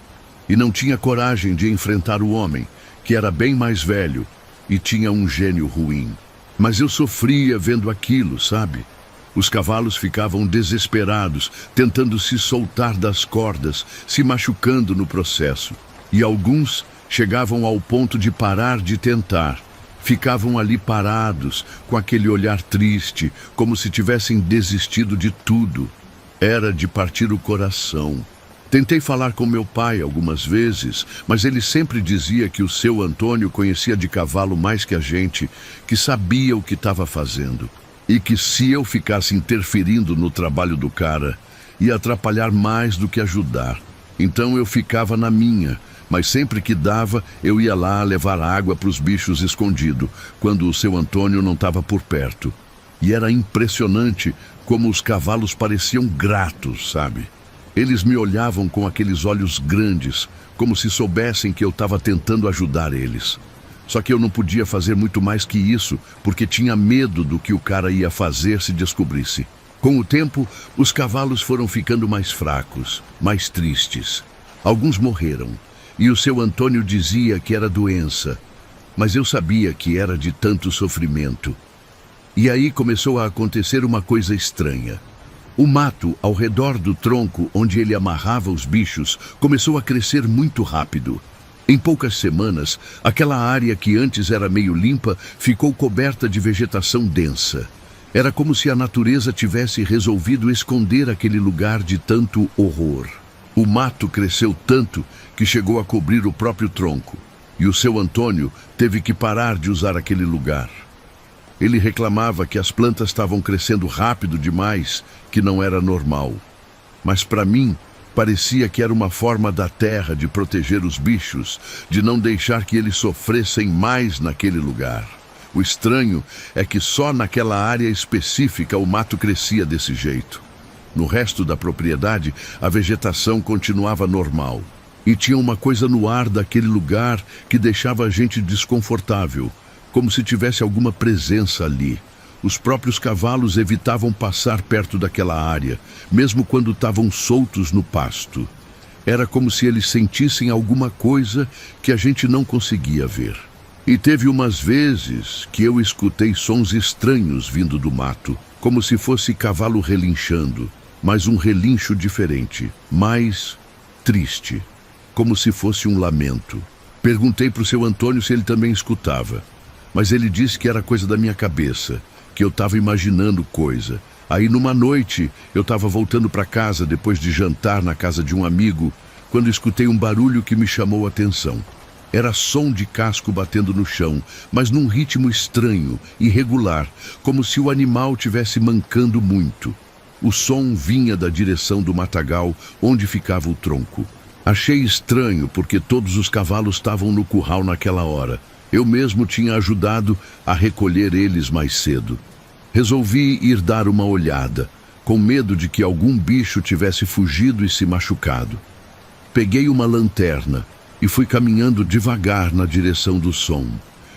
e não tinha coragem de enfrentar o homem, que era bem mais velho e tinha um gênio ruim. Mas eu sofria vendo aquilo, sabe? Os cavalos ficavam desesperados, tentando se soltar das cordas, se machucando no processo. E alguns chegavam ao ponto de parar de tentar. Ficavam ali parados, com aquele olhar triste, como se tivessem desistido de tudo. Era de partir o coração. Tentei falar com meu pai algumas vezes, mas ele sempre dizia que o seu Antônio conhecia de cavalo mais que a gente, que sabia o que estava fazendo. E que se eu ficasse interferindo no trabalho do cara, ia atrapalhar mais do que ajudar. Então eu ficava na minha, mas sempre que dava, eu ia lá levar água para os bichos escondido, quando o seu Antônio não estava por perto. E era impressionante como os cavalos pareciam gratos, sabe? Eles me olhavam com aqueles olhos grandes, como se soubessem que eu estava tentando ajudar eles. Só que eu não podia fazer muito mais que isso, porque tinha medo do que o cara ia fazer se descobrisse. Com o tempo, os cavalos foram ficando mais fracos, mais tristes. Alguns morreram, e o seu Antônio dizia que era doença, mas eu sabia que era de tanto sofrimento. E aí começou a acontecer uma coisa estranha. O mato ao redor do tronco onde ele amarrava os bichos começou a crescer muito rápido. Em poucas semanas, aquela área que antes era meio limpa ficou coberta de vegetação densa. Era como se a natureza tivesse resolvido esconder aquele lugar de tanto horror. O mato cresceu tanto que chegou a cobrir o próprio tronco, e o seu Antônio teve que parar de usar aquele lugar. Ele reclamava que as plantas estavam crescendo rápido demais, que não era normal. Mas para mim, parecia que era uma forma da terra de proteger os bichos, de não deixar que eles sofressem mais naquele lugar. O estranho é que só naquela área específica o mato crescia desse jeito. No resto da propriedade, a vegetação continuava normal. E tinha uma coisa no ar daquele lugar que deixava a gente desconfortável, como se tivesse alguma presença ali. Os próprios cavalos evitavam passar perto daquela área, mesmo quando estavam soltos no pasto. Era como se eles sentissem alguma coisa que a gente não conseguia ver. E teve umas vezes que eu escutei sons estranhos vindo do mato, como se fosse cavalo relinchando, mas um relincho diferente, mais triste, como se fosse um lamento. Perguntei para o seu Antônio se ele também escutava, mas ele disse que era coisa da minha cabeça, que eu estava imaginando coisa, Aí numa noite, eu estava voltando para casa depois de jantar na casa de um amigo, quando escutei um barulho que me chamou a atenção. Era som de casco batendo no chão, mas num ritmo estranho, irregular, como se o animal tivesse mancando muito. O som vinha da direção do matagal, onde ficava o tronco. Achei estranho, porque todos os cavalos estavam no curral naquela hora. Eu mesmo tinha ajudado a recolher eles mais cedo. Resolvi ir dar uma olhada, com medo de que algum bicho tivesse fugido e se machucado. Peguei uma lanterna e fui caminhando devagar na direção do som.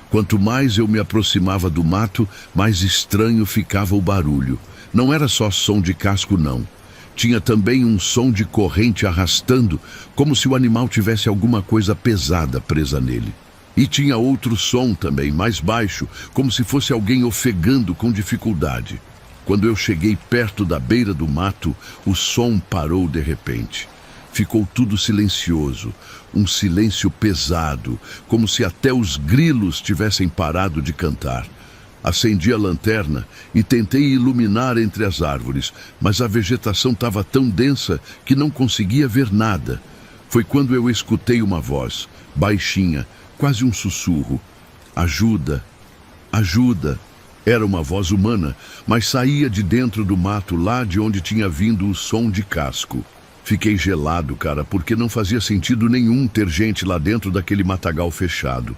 Quanto mais eu me aproximava do mato, mais estranho ficava o barulho. Não era só som de casco, não. Tinha também um som de corrente arrastando, como se o animal tivesse alguma coisa pesada presa nele. E tinha outro som também, mais baixo, como se fosse alguém ofegando com dificuldade. Quando eu cheguei perto da beira do mato, o som parou de repente. Ficou tudo silencioso, um silêncio pesado, como se até os grilos tivessem parado de cantar. Acendi a lanterna e tentei iluminar entre as árvores, mas a vegetação estava tão densa que não conseguia ver nada. Foi quando eu escutei uma voz, baixinha, quase um sussurro. Ajuda, ajuda. Era uma voz humana, mas saía de dentro do mato, lá de onde tinha vindo o som de casco. Fiquei gelado, cara, porque não fazia sentido nenhum ter gente lá dentro daquele matagal fechado.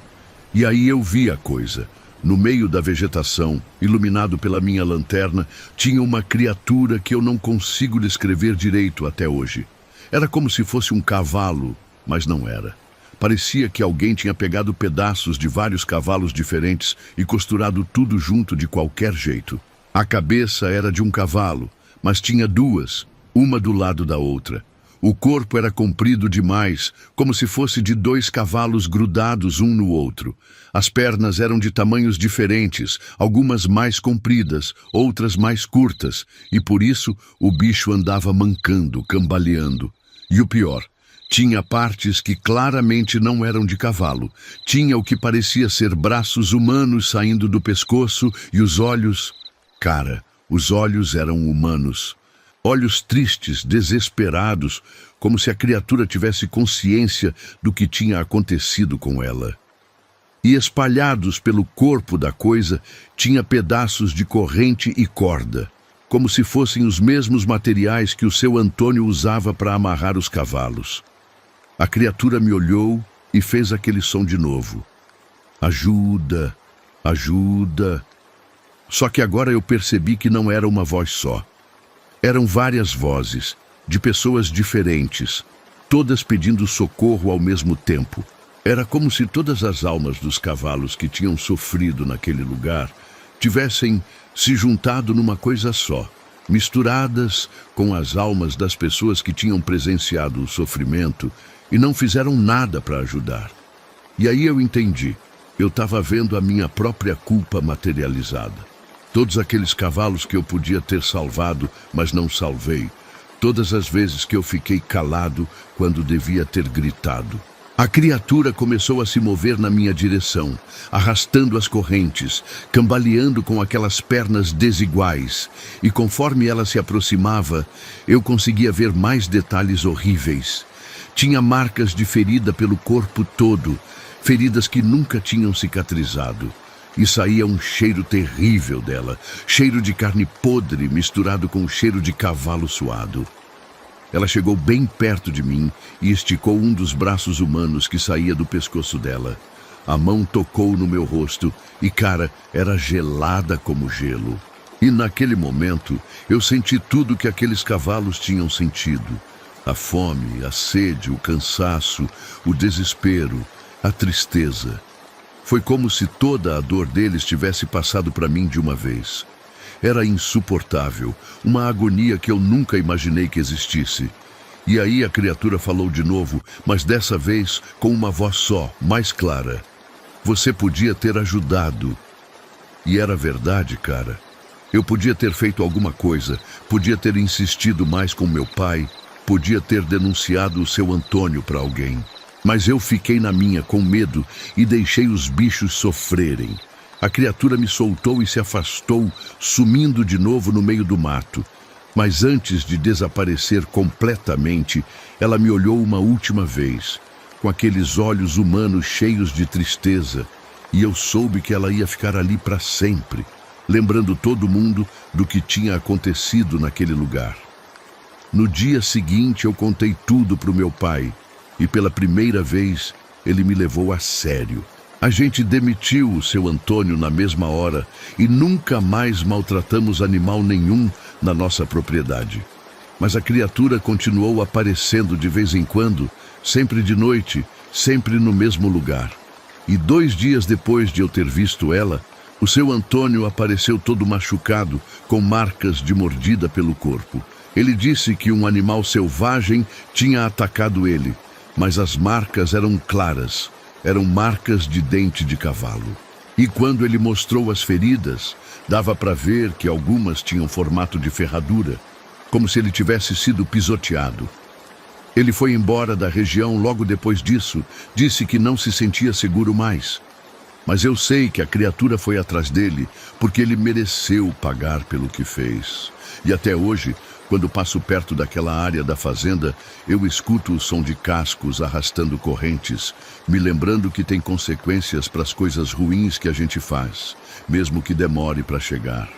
E aí eu vi a coisa. No meio da vegetação, iluminado pela minha lanterna, tinha uma criatura que eu não consigo descrever direito até hoje. Era como se fosse um cavalo, mas não era. Parecia que alguém tinha pegado pedaços de vários cavalos diferentes e costurado tudo junto de qualquer jeito. A cabeça era de um cavalo, mas tinha duas, uma do lado da outra. O corpo era comprido demais, como se fosse de dois cavalos grudados um no outro. As pernas eram de tamanhos diferentes, algumas mais compridas, outras mais curtas, e por isso o bicho andava mancando, cambaleando. E o pior, tinha partes que claramente não eram de cavalo. Tinha o que parecia ser braços humanos saindo do pescoço e os olhos... Cara, os olhos eram humanos. Olhos tristes, desesperados, como se a criatura tivesse consciência do que tinha acontecido com ela. E espalhados pelo corpo da coisa, tinha pedaços de corrente e corda, como se fossem os mesmos materiais que o seu Antônio usava para amarrar os cavalos. A criatura me olhou e fez aquele som de novo. Ajuda, ajuda. Só que agora eu percebi que não era uma voz só. Eram várias vozes, de pessoas diferentes, todas pedindo socorro ao mesmo tempo. Era como se todas as almas dos cavalos que tinham sofrido naquele lugar tivessem se juntado numa coisa só, misturadas com as almas das pessoas que tinham presenciado o sofrimento e não fizeram nada para ajudar. E aí eu entendi, eu estava vendo a minha própria culpa materializada. Todos aqueles cavalos que eu podia ter salvado, mas não salvei. Todas as vezes que eu fiquei calado quando devia ter gritado. A criatura começou a se mover na minha direção, arrastando as correntes, cambaleando com aquelas pernas desiguais. E conforme ela se aproximava, eu conseguia ver mais detalhes horríveis. Tinha marcas de ferida pelo corpo todo, feridas que nunca tinham cicatrizado. E saía um cheiro terrível dela, cheiro de carne podre misturado com o cheiro de cavalo suado. Ela chegou bem perto de mim e esticou um dos braços humanos que saía do pescoço dela. A mão tocou no meu rosto e, cara, era gelada como gelo. E naquele momento, eu senti tudo que aqueles cavalos tinham sentido. A fome, a sede, o cansaço, o desespero, a tristeza. Foi como se toda a dor deles tivesse passado para mim de uma vez. Era insuportável, uma agonia que eu nunca imaginei que existisse. E aí a criatura falou de novo, mas dessa vez com uma voz só, mais clara. Você podia ter ajudado. E era verdade, cara. Eu podia ter feito alguma coisa, podia ter insistido mais com meu pai, podia ter denunciado o seu Antônio para alguém. Mas eu fiquei na minha com medo e deixei os bichos sofrerem. A criatura me soltou e se afastou, sumindo de novo no meio do mato. Mas antes de desaparecer completamente, ela me olhou uma última vez, com aqueles olhos humanos cheios de tristeza, e eu soube que ela ia ficar ali para sempre, lembrando todo mundo do que tinha acontecido naquele lugar. No dia seguinte eu contei tudo para o meu pai, e pela primeira vez ele me levou a sério. A gente demitiu o seu Antônio na mesma hora e nunca mais maltratamos animal nenhum na nossa propriedade. Mas a criatura continuou aparecendo de vez em quando, sempre de noite, sempre no mesmo lugar. E 2 dias depois de eu ter visto ela, o seu Antônio apareceu todo machucado, com marcas de mordida pelo corpo. Ele disse que um animal selvagem tinha atacado ele, mas as marcas eram claras. Eram marcas de dente de cavalo. E quando ele mostrou as feridas, dava para ver que algumas tinham formato de ferradura, como se ele tivesse sido pisoteado. Ele foi embora da região logo depois disso, disse que não se sentia seguro mais. Mas eu sei que a criatura foi atrás dele, porque ele mereceu pagar pelo que fez. E até hoje, quando passo perto daquela área da fazenda, eu escuto o som de cascos arrastando correntes, me lembrando que tem consequências para as coisas ruins que a gente faz, mesmo que demore para chegar.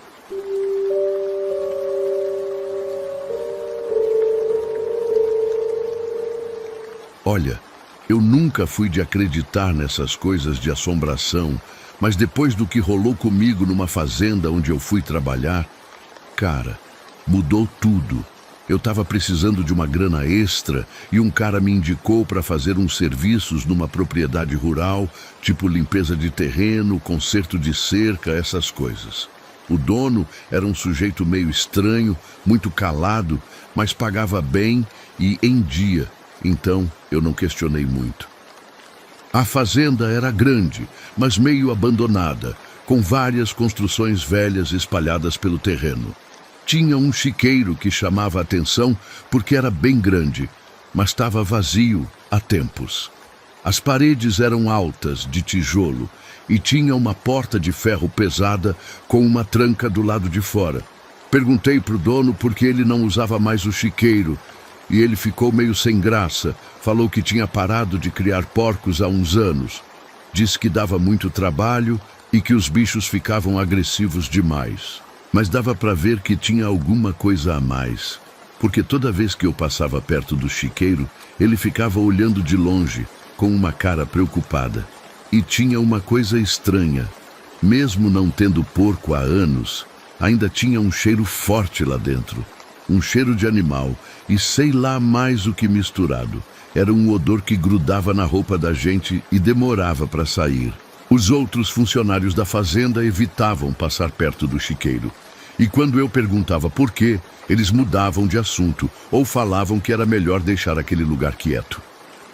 Olha, eu nunca fui de acreditar nessas coisas de assombração, mas depois do que rolou comigo numa fazenda onde eu fui trabalhar, cara, mudou tudo. Eu estava precisando de uma grana extra e um cara me indicou para fazer uns serviços numa propriedade rural, tipo limpeza de terreno, conserto de cerca, essas coisas. O dono era um sujeito meio estranho, muito calado, mas pagava bem e em dia, então eu não questionei muito. A fazenda era grande, mas meio abandonada, com várias construções velhas espalhadas pelo terreno. Tinha um chiqueiro que chamava a atenção porque era bem grande, mas estava vazio há tempos. As paredes eram altas, de tijolo, e tinha uma porta de ferro pesada com uma tranca do lado de fora. Perguntei para o dono por que ele não usava mais o chiqueiro, e ele ficou meio sem graça, falou que tinha parado de criar porcos há uns anos. Disse que dava muito trabalho e que os bichos ficavam agressivos demais. Mas dava para ver que tinha alguma coisa a mais, porque toda vez que eu passava perto do chiqueiro, ele ficava olhando de longe, com uma cara preocupada. E tinha uma coisa estranha. Mesmo não tendo porco há anos, ainda tinha um cheiro forte lá dentro. Um cheiro de animal, e sei lá mais o que misturado. Era um odor que grudava na roupa da gente e demorava para sair. Os outros funcionários da fazenda evitavam passar perto do chiqueiro. E quando eu perguntava por quê, eles mudavam de assunto ou falavam que era melhor deixar aquele lugar quieto.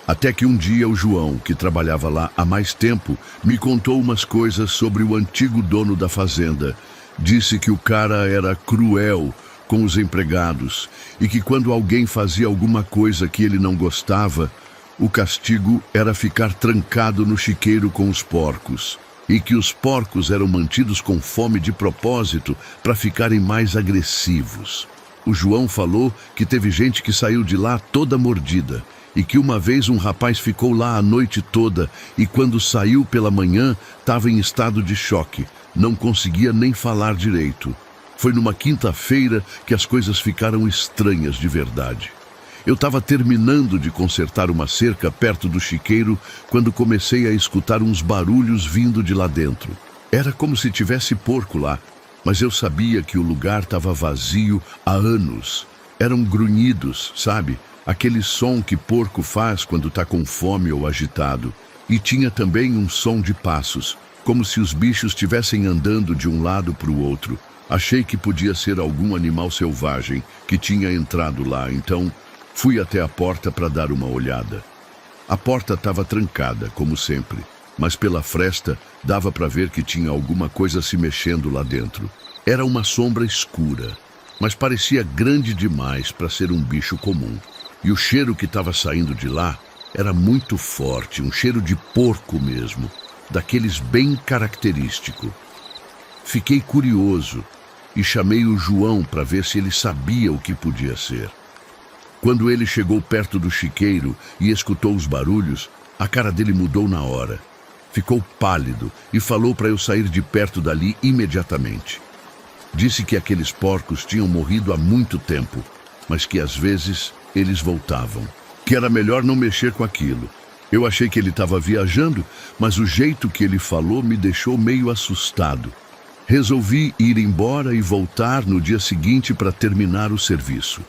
Até que um dia o João, que trabalhava lá há mais tempo, me contou umas coisas sobre o antigo dono da fazenda. Disse que o cara era cruel com os empregados e que quando alguém fazia alguma coisa que ele não gostava, o castigo era ficar trancado no chiqueiro com os porcos, e que os porcos eram mantidos com fome de propósito para ficarem mais agressivos. O João falou que teve gente que saiu de lá toda mordida, e que uma vez um rapaz ficou lá a noite toda e quando saiu pela manhã estava em estado de choque, não conseguia nem falar direito. Foi numa quinta-feira que as coisas ficaram estranhas de verdade. Eu estava terminando de consertar uma cerca perto do chiqueiro quando comecei a escutar uns barulhos vindo de lá dentro. Era como se tivesse porco lá, mas eu sabia que o lugar estava vazio há anos. Eram grunhidos, sabe? Aquele som que porco faz quando está com fome ou agitado. E tinha também um som de passos, como se os bichos estivessem andando de um lado para o outro. Achei que podia ser algum animal selvagem que tinha entrado lá, então fui até a porta para dar uma olhada. A porta estava trancada, como sempre, mas pela fresta dava para ver que tinha alguma coisa se mexendo lá dentro. Era uma sombra escura, mas parecia grande demais para ser um bicho comum. E o cheiro que estava saindo de lá era muito forte, um cheiro de porco mesmo. daqueles bem característico. Fiquei curioso e chamei o João para ver se ele sabia o que podia ser. Quando ele chegou perto do chiqueiro e escutou os barulhos, a cara dele mudou na hora. Ficou pálido e falou para eu sair de perto dali imediatamente. Disse que aqueles porcos tinham morrido há muito tempo, mas que às vezes eles voltavam. Que era melhor não mexer com aquilo. Eu achei que ele estava viajando, mas o jeito que ele falou me deixou meio assustado. Resolvi ir embora e voltar no dia seguinte para terminar o serviço.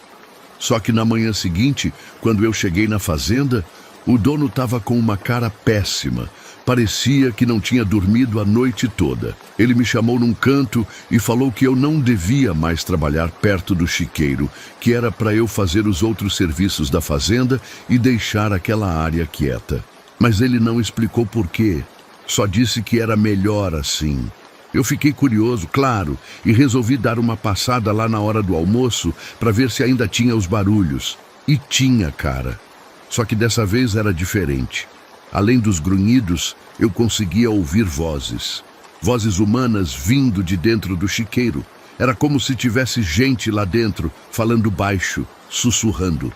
Só que na manhã seguinte, quando eu cheguei na fazenda, o dono estava com uma cara péssima. Parecia que não tinha dormido a noite toda. Ele me chamou num canto e falou que eu não devia mais trabalhar perto do chiqueiro, que era para eu fazer os outros serviços da fazenda e deixar aquela área quieta. Mas ele não explicou por quê. Só disse que era melhor assim. Eu fiquei curioso, claro, e resolvi dar uma passada lá na hora do almoço para ver se ainda tinha os barulhos. E tinha, cara. Só que dessa vez era diferente. Além dos grunhidos, eu conseguia ouvir vozes. Vozes humanas vindo de dentro do chiqueiro. Era como se tivesse gente lá dentro, falando baixo, sussurrando.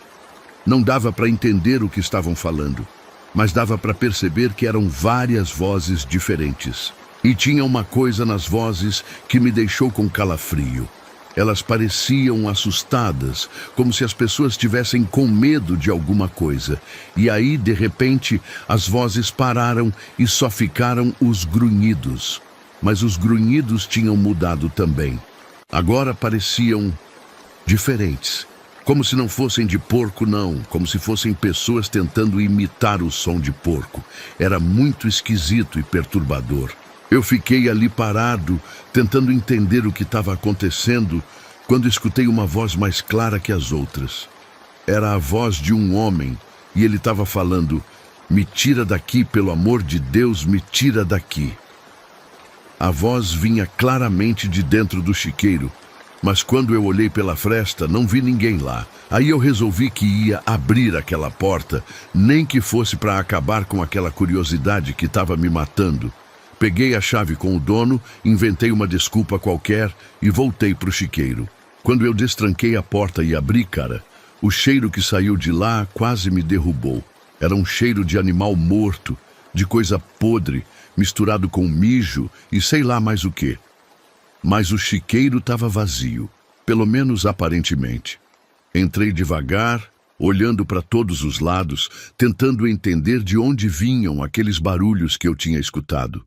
Não dava para entender o que estavam falando, mas dava para perceber que eram várias vozes diferentes. E tinha uma coisa nas vozes que me deixou com calafrio. Elas pareciam assustadas, como se as pessoas estivessem com medo de alguma coisa. E aí, de repente, as vozes pararam e só ficaram os grunhidos. Mas os grunhidos tinham mudado também. Agora pareciam diferentes. Como se não fossem de porco, não. Como se fossem pessoas tentando imitar o som de porco. Era muito esquisito e perturbador. Eu fiquei ali parado, tentando entender o que estava acontecendo, quando escutei uma voz mais clara que as outras. Era a voz de um homem, e ele estava falando: "Me tira daqui, pelo amor de Deus, me tira daqui." A voz vinha claramente de dentro do chiqueiro, mas quando eu olhei pela fresta, não vi ninguém lá. Aí eu resolvi que ia abrir aquela porta, nem que fosse para acabar com aquela curiosidade que estava me matando. Peguei a chave com o dono, inventei uma desculpa qualquer e voltei para o chiqueiro. Quando eu destranquei a porta e abri, cara, o cheiro que saiu de lá quase me derrubou. Era um cheiro de animal morto, de coisa podre, misturado com mijo e sei lá mais o quê. Mas o chiqueiro estava vazio, pelo menos aparentemente. Entrei devagar, olhando para todos os lados, tentando entender de onde vinham aqueles barulhos que eu tinha escutado.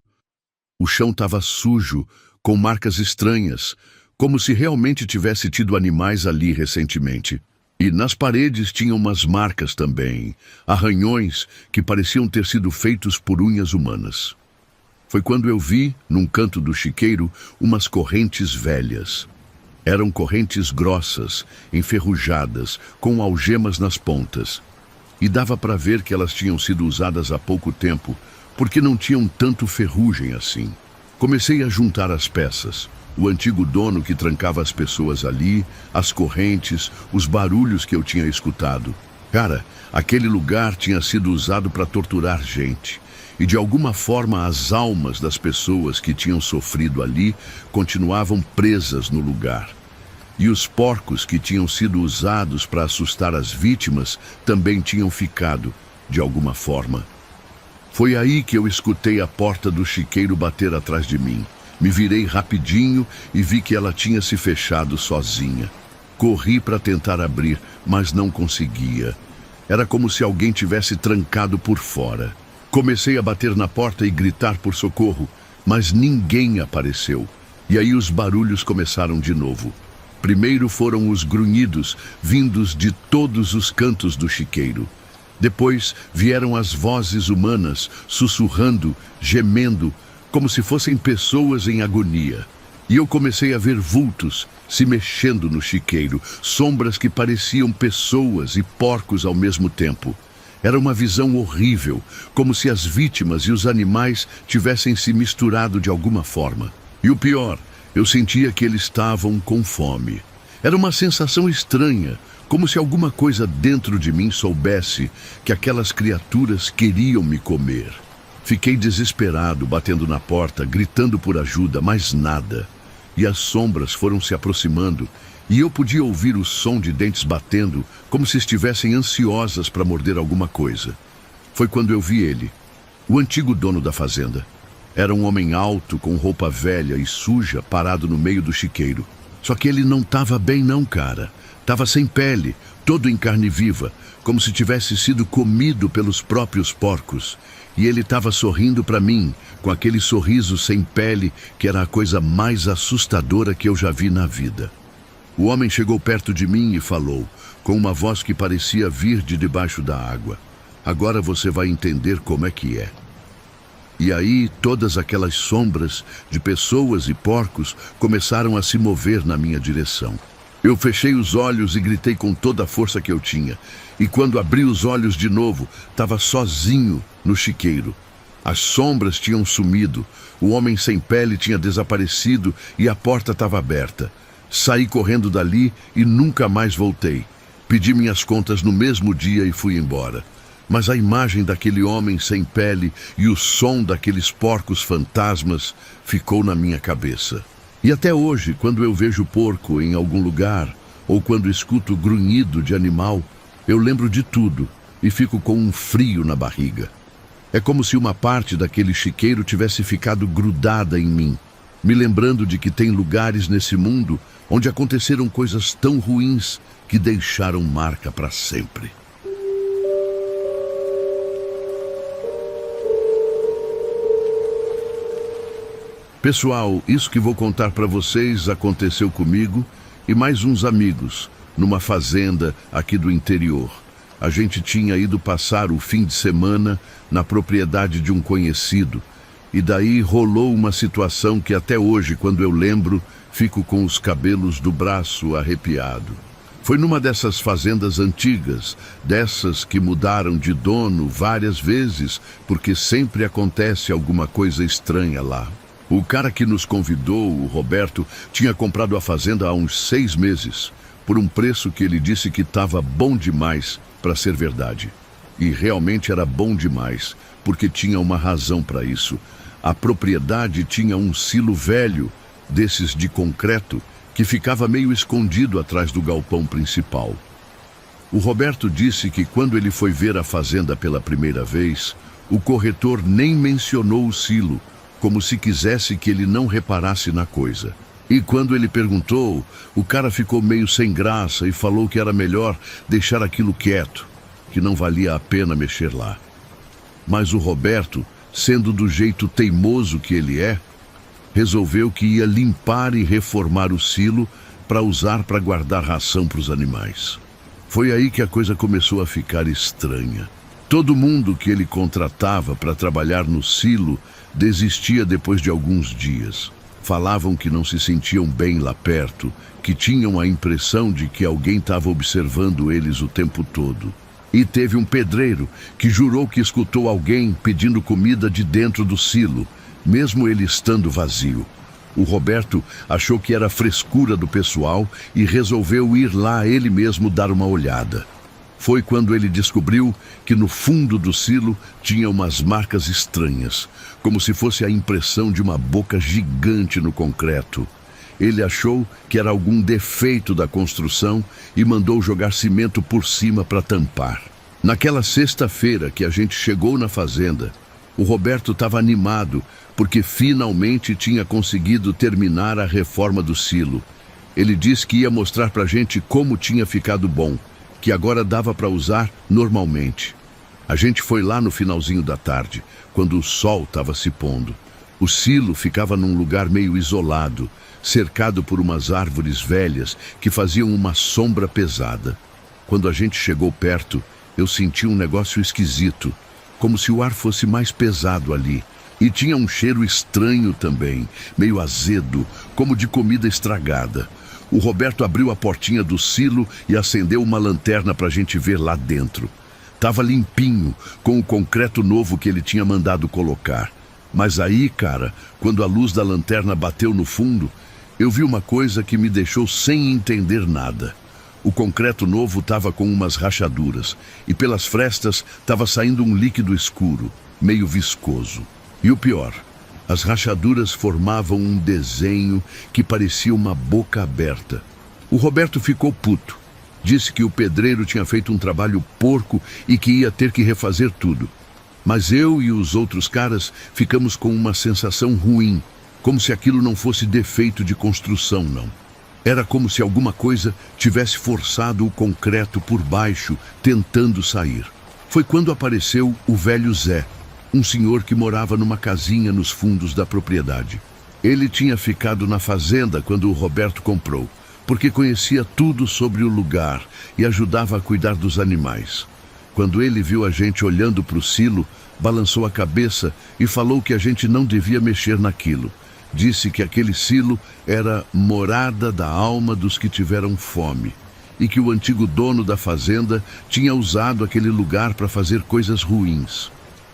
O chão estava sujo, com marcas estranhas, como se realmente tivesse tido animais ali recentemente. E nas paredes tinham umas marcas também, arranhões que pareciam ter sido feitos por unhas humanas. Foi quando eu vi, num canto do chiqueiro, umas correntes velhas. Eram correntes grossas, enferrujadas, com algemas nas pontas. E dava para ver que elas tinham sido usadas há pouco tempo, porque não tinham tanto ferrugem assim. Comecei a juntar as peças. O antigo dono que trancava as pessoas ali, as correntes, os barulhos que eu tinha escutado. Cara, aquele lugar tinha sido usado para torturar gente. E de alguma forma as almas das pessoas que tinham sofrido ali continuavam presas no lugar. E os porcos que tinham sido usados para assustar as vítimas também tinham ficado, de alguma forma. Foi aí que eu escutei a porta do chiqueiro bater atrás de mim. Me virei rapidinho e vi que ela tinha se fechado sozinha. Corri para tentar abrir, mas não conseguia. Era como se alguém tivesse trancado por fora. Comecei a bater na porta e gritar por socorro, mas ninguém apareceu. E aí os barulhos começaram de novo. Primeiro foram os grunhidos, vindos de todos os cantos do chiqueiro. Depois vieram as vozes humanas, sussurrando, gemendo, como se fossem pessoas em agonia. E eu comecei a ver vultos se mexendo no chiqueiro, sombras que pareciam pessoas e porcos ao mesmo tempo. Era uma visão horrível, como se as vítimas e os animais tivessem se misturado de alguma forma. E o pior, eu sentia que eles estavam com fome. Era uma sensação estranha, como se alguma coisa dentro de mim soubesse que aquelas criaturas queriam me comer. Fiquei desesperado, batendo na porta, gritando por ajuda, mas nada. E as sombras foram se aproximando, e eu podia ouvir o som de dentes batendo, como se estivessem ansiosas para morder alguma coisa. Foi quando eu vi ele, o antigo dono da fazenda. Era um homem alto, com roupa velha e suja, parado no meio do chiqueiro. Só que ele não estava bem não, cara. Estava sem pele, todo em carne viva, como se tivesse sido comido pelos próprios porcos. E ele estava sorrindo para mim, com aquele sorriso sem pele, que era a coisa mais assustadora que eu já vi na vida. O homem chegou perto de mim e falou, com uma voz que parecia vir de debaixo da água: "Agora você vai entender como é que é." E aí todas aquelas sombras de pessoas e porcos começaram a se mover na minha direção. Eu fechei os olhos e gritei com toda a força que eu tinha. E quando abri os olhos de novo, estava sozinho no chiqueiro. As sombras tinham sumido, o homem sem pele tinha desaparecido e a porta estava aberta. Saí correndo dali e nunca mais voltei. Pedi minhas contas no mesmo dia e fui embora. Mas a imagem daquele homem sem pele e o som daqueles porcos fantasmas ficou na minha cabeça. E até hoje, quando eu vejo porco em algum lugar, ou quando escuto grunhido de animal, eu lembro de tudo e fico com um frio na barriga. É como se uma parte daquele chiqueiro tivesse ficado grudada em mim, me lembrando de que tem lugares nesse mundo onde aconteceram coisas tão ruins que deixaram marca para sempre. Pessoal, isso que vou contar para vocês aconteceu comigo e mais uns amigos, numa fazenda aqui do interior. A gente tinha ido passar o fim de semana na propriedade de um conhecido, e daí rolou uma situação que até hoje, quando eu lembro, fico com os cabelos do braço arrepiado. Foi numa dessas fazendas antigas, dessas que mudaram de dono várias vezes, porque sempre acontece alguma coisa estranha lá. O cara que nos convidou, o Roberto, tinha comprado a fazenda há uns 6 meses, por um preço que ele disse que estava bom demais para ser verdade. E realmente era bom demais, porque tinha uma razão para isso. A propriedade tinha um silo velho, desses de concreto, que ficava meio escondido atrás do galpão principal. O Roberto disse que quando ele foi ver a fazenda pela primeira vez, o corretor nem mencionou o silo, como se quisesse que ele não reparasse na coisa. E quando ele perguntou, o cara ficou meio sem graça e falou que era melhor deixar aquilo quieto, que não valia a pena mexer lá. Mas o Roberto, sendo do jeito teimoso que ele é, resolveu que ia limpar e reformar o silo para usar para guardar ração para os animais. Foi aí que a coisa começou a ficar estranha. Todo mundo que ele contratava para trabalhar no silo desistia depois de alguns dias. Falavam que não se sentiam bem lá perto, que tinham a impressão de que alguém estava observando eles o tempo todo. E teve um pedreiro que jurou que escutou alguém pedindo comida de dentro do silo, mesmo ele estando vazio. O Roberto achou que era frescura do pessoal e resolveu ir lá ele mesmo dar uma olhada. Foi quando ele descobriu que no fundo do silo tinha umas marcas estranhas, como se fosse a impressão de uma boca gigante no concreto. Ele achou que era algum defeito da construção e mandou jogar cimento por cima para tampar. Naquela sexta-feira que a gente chegou na fazenda, o Roberto estava animado porque finalmente tinha conseguido terminar a reforma do silo. Ele disse que ia mostrar para a gente como tinha ficado bom, que agora dava para usar normalmente. A gente foi lá no finalzinho da tarde, quando o sol estava se pondo. O silo ficava num lugar meio isolado, cercado por umas árvores velhas que faziam uma sombra pesada. Quando a gente chegou perto, eu senti um negócio esquisito, como se o ar fosse mais pesado ali. E tinha um cheiro estranho também, meio azedo, como de comida estragada. O Roberto abriu a portinha do silo e acendeu uma lanterna para a gente ver lá dentro. Tava limpinho, com o concreto novo que ele tinha mandado colocar. Mas aí, cara, quando a luz da lanterna bateu no fundo, eu vi uma coisa que me deixou sem entender nada. O concreto novo estava com umas rachaduras e pelas frestas estava saindo um líquido escuro. meio viscoso. E o pior, as rachaduras formavam um desenho que parecia uma boca aberta. O Roberto ficou puto. Disse que o pedreiro tinha feito um trabalho porco e que ia ter que refazer tudo. Mas eu e os outros caras ficamos com uma sensação ruim, como se aquilo não fosse defeito de construção, não. Era como se alguma coisa tivesse forçado o concreto por baixo, tentando sair. Foi quando apareceu o velho Zé, um senhor que morava numa casinha nos fundos da propriedade. Ele tinha ficado na fazenda quando o Roberto comprou, porque conhecia tudo sobre o lugar e ajudava a cuidar dos animais. Quando ele viu a gente olhando para o silo, balançou a cabeça e falou que a gente não devia mexer naquilo. Disse que aquele silo era morada da alma dos que tiveram fome e que o antigo dono da fazenda tinha usado aquele lugar para fazer coisas ruins.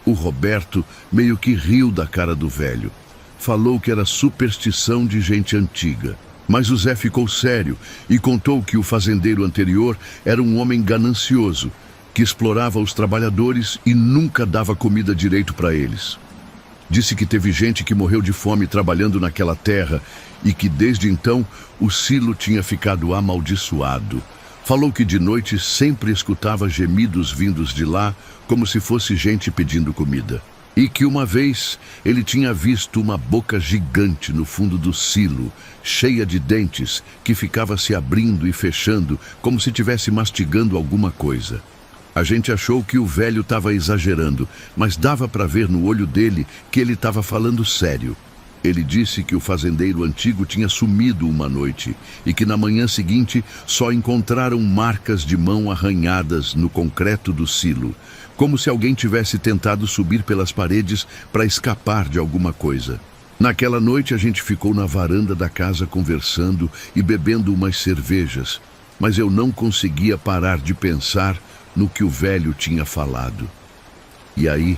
O Roberto meio que riu da cara do velho. Falou que era superstição de gente antiga. Mas o Zé ficou sério e contou que o fazendeiro anterior era um homem ganancioso, que explorava os trabalhadores e nunca dava comida direito para eles. Disse que teve gente que morreu de fome trabalhando naquela terra e que desde então o silo tinha ficado amaldiçoado. Falou que de noite sempre escutava gemidos vindos de lá, como se fosse gente pedindo comida. E que uma vez ele tinha visto uma boca gigante no fundo do silo, cheia de dentes, que ficava se abrindo e fechando, como se estivesse mastigando alguma coisa. A gente achou que o velho estava exagerando, mas dava para ver no olho dele que ele estava falando sério. Ele disse que o fazendeiro antigo tinha sumido uma noite e que na manhã seguinte só encontraram marcas de mão arranhadas no concreto do silo, como se alguém tivesse tentado subir pelas paredes para escapar de alguma coisa. Naquela noite a gente ficou na varanda da casa conversando e bebendo umas cervejas, mas eu não conseguia parar de pensar no que o velho tinha falado. E aí,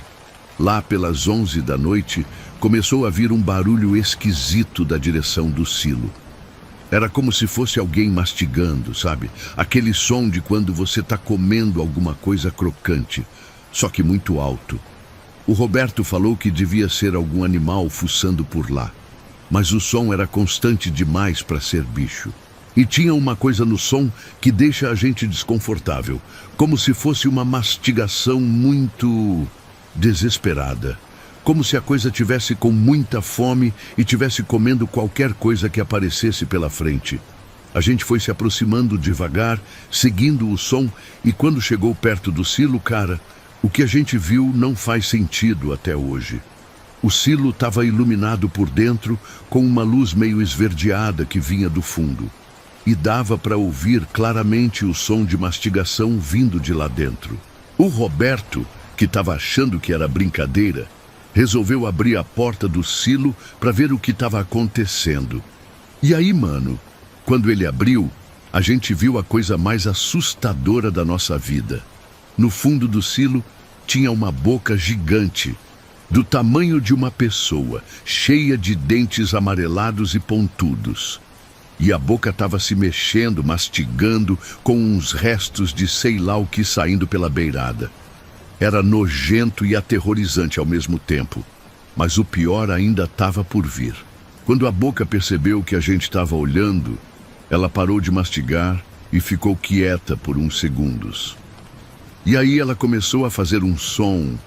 lá pelas 11 da noite, começou a vir um barulho esquisito da direção do silo. Era como se fosse alguém mastigando, sabe? Aquele som de quando você está comendo alguma coisa crocante, só que muito alto. O Roberto falou que devia ser algum animal fuçando por lá, mas o som era constante demais para ser bicho. E tinha uma coisa no som que deixa a gente desconfortável, como se fosse uma mastigação muito desesperada. Como se a coisa tivesse com muita fome e tivesse comendo qualquer coisa que aparecesse pela frente. A gente foi se aproximando devagar, seguindo o som, e quando chegou perto do silo, cara, o que a gente viu não faz sentido até hoje. O silo estava iluminado por dentro com uma luz meio esverdeada que vinha do fundo. E dava para ouvir claramente o som de mastigação vindo de lá dentro. O Roberto, que estava achando que era brincadeira, resolveu abrir a porta do silo para ver o que estava acontecendo. E aí, mano, quando ele abriu, a gente viu a coisa mais assustadora da nossa vida. No fundo do silo tinha uma boca gigante, do tamanho de uma pessoa, cheia de dentes amarelados e pontudos. E a boca estava se mexendo, mastigando, com uns restos de sei lá o que saindo pela beirada. Era nojento e aterrorizante ao mesmo tempo, mas o pior ainda estava por vir. Quando a boca percebeu que a gente estava olhando, ela parou de mastigar e ficou quieta por uns segundos. E aí ela começou a fazer um som,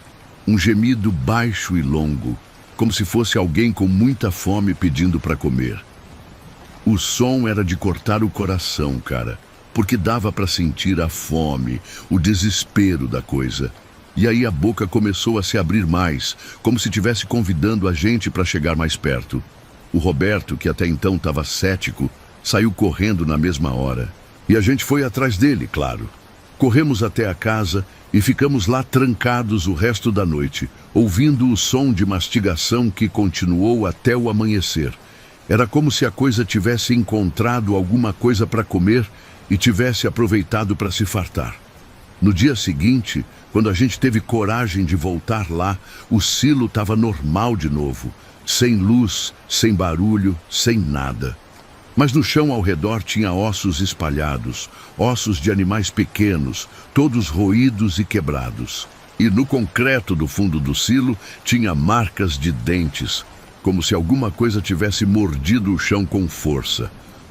um gemido baixo e longo, como se fosse alguém com muita fome pedindo para comer. O som era de cortar o coração, cara, porque dava para sentir a fome, o desespero da coisa. E aí a boca começou a se abrir mais, como se estivesse convidando a gente para chegar mais perto. O Roberto, que até então estava cético, saiu correndo na mesma hora. E a gente foi atrás dele, claro. Corremos até a casa e ficamos lá trancados o resto da noite, ouvindo o som de mastigação que continuou até o amanhecer. Era como se a coisa tivesse encontrado alguma coisa para comer e tivesse aproveitado para se fartar. No dia seguinte, quando a gente teve coragem de voltar lá, o silo estava normal de novo, sem luz, sem barulho, sem nada. Mas no chão ao redor tinha ossos espalhados, ossos de animais pequenos, todos roídos e quebrados. E no concreto do fundo do silo tinha marcas de dentes, como se alguma coisa tivesse mordido o chão com força.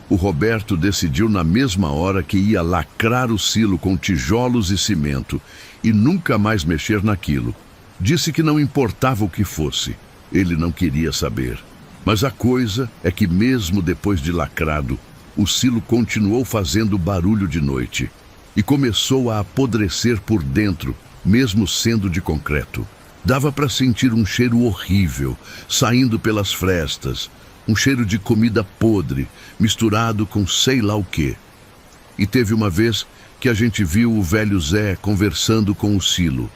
O Roberto decidiu na mesma hora que ia lacrar o silo com tijolos e cimento e nunca mais mexer naquilo. Disse que não importava o que fosse, ele não queria saber. Mas a coisa é que mesmo depois de lacrado, o silo continuou fazendo barulho de noite e começou a apodrecer por dentro, mesmo sendo de concreto. Dava para sentir um cheiro horrível saindo pelas frestas, um cheiro de comida podre, misturado com sei lá o quê. E teve uma vez que a gente viu o velho Zé conversando com o silo,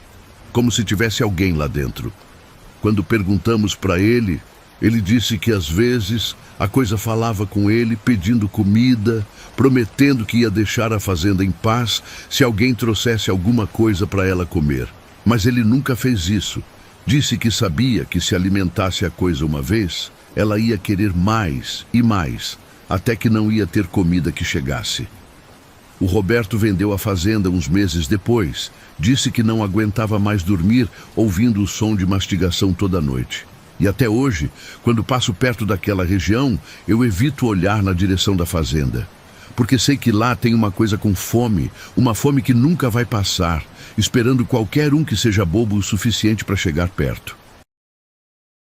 como se tivesse alguém lá dentro. Quando perguntamos para ele, ele disse que às vezes a coisa falava com ele pedindo comida, prometendo que ia deixar a fazenda em paz se alguém trouxesse alguma coisa para ela comer. Mas ele nunca fez isso. Disse que sabia que se alimentasse a coisa uma vez, ela ia querer mais e mais, até que não ia ter comida que chegasse. O Roberto vendeu a fazenda uns meses depois. Disse que não aguentava mais dormir ouvindo o som de mastigação toda noite. E até hoje, quando passo perto daquela região, eu evito olhar na direção da fazenda. Porque sei que lá tem uma coisa com fome, uma fome que nunca vai passar, esperando qualquer um que seja bobo o suficiente para chegar perto.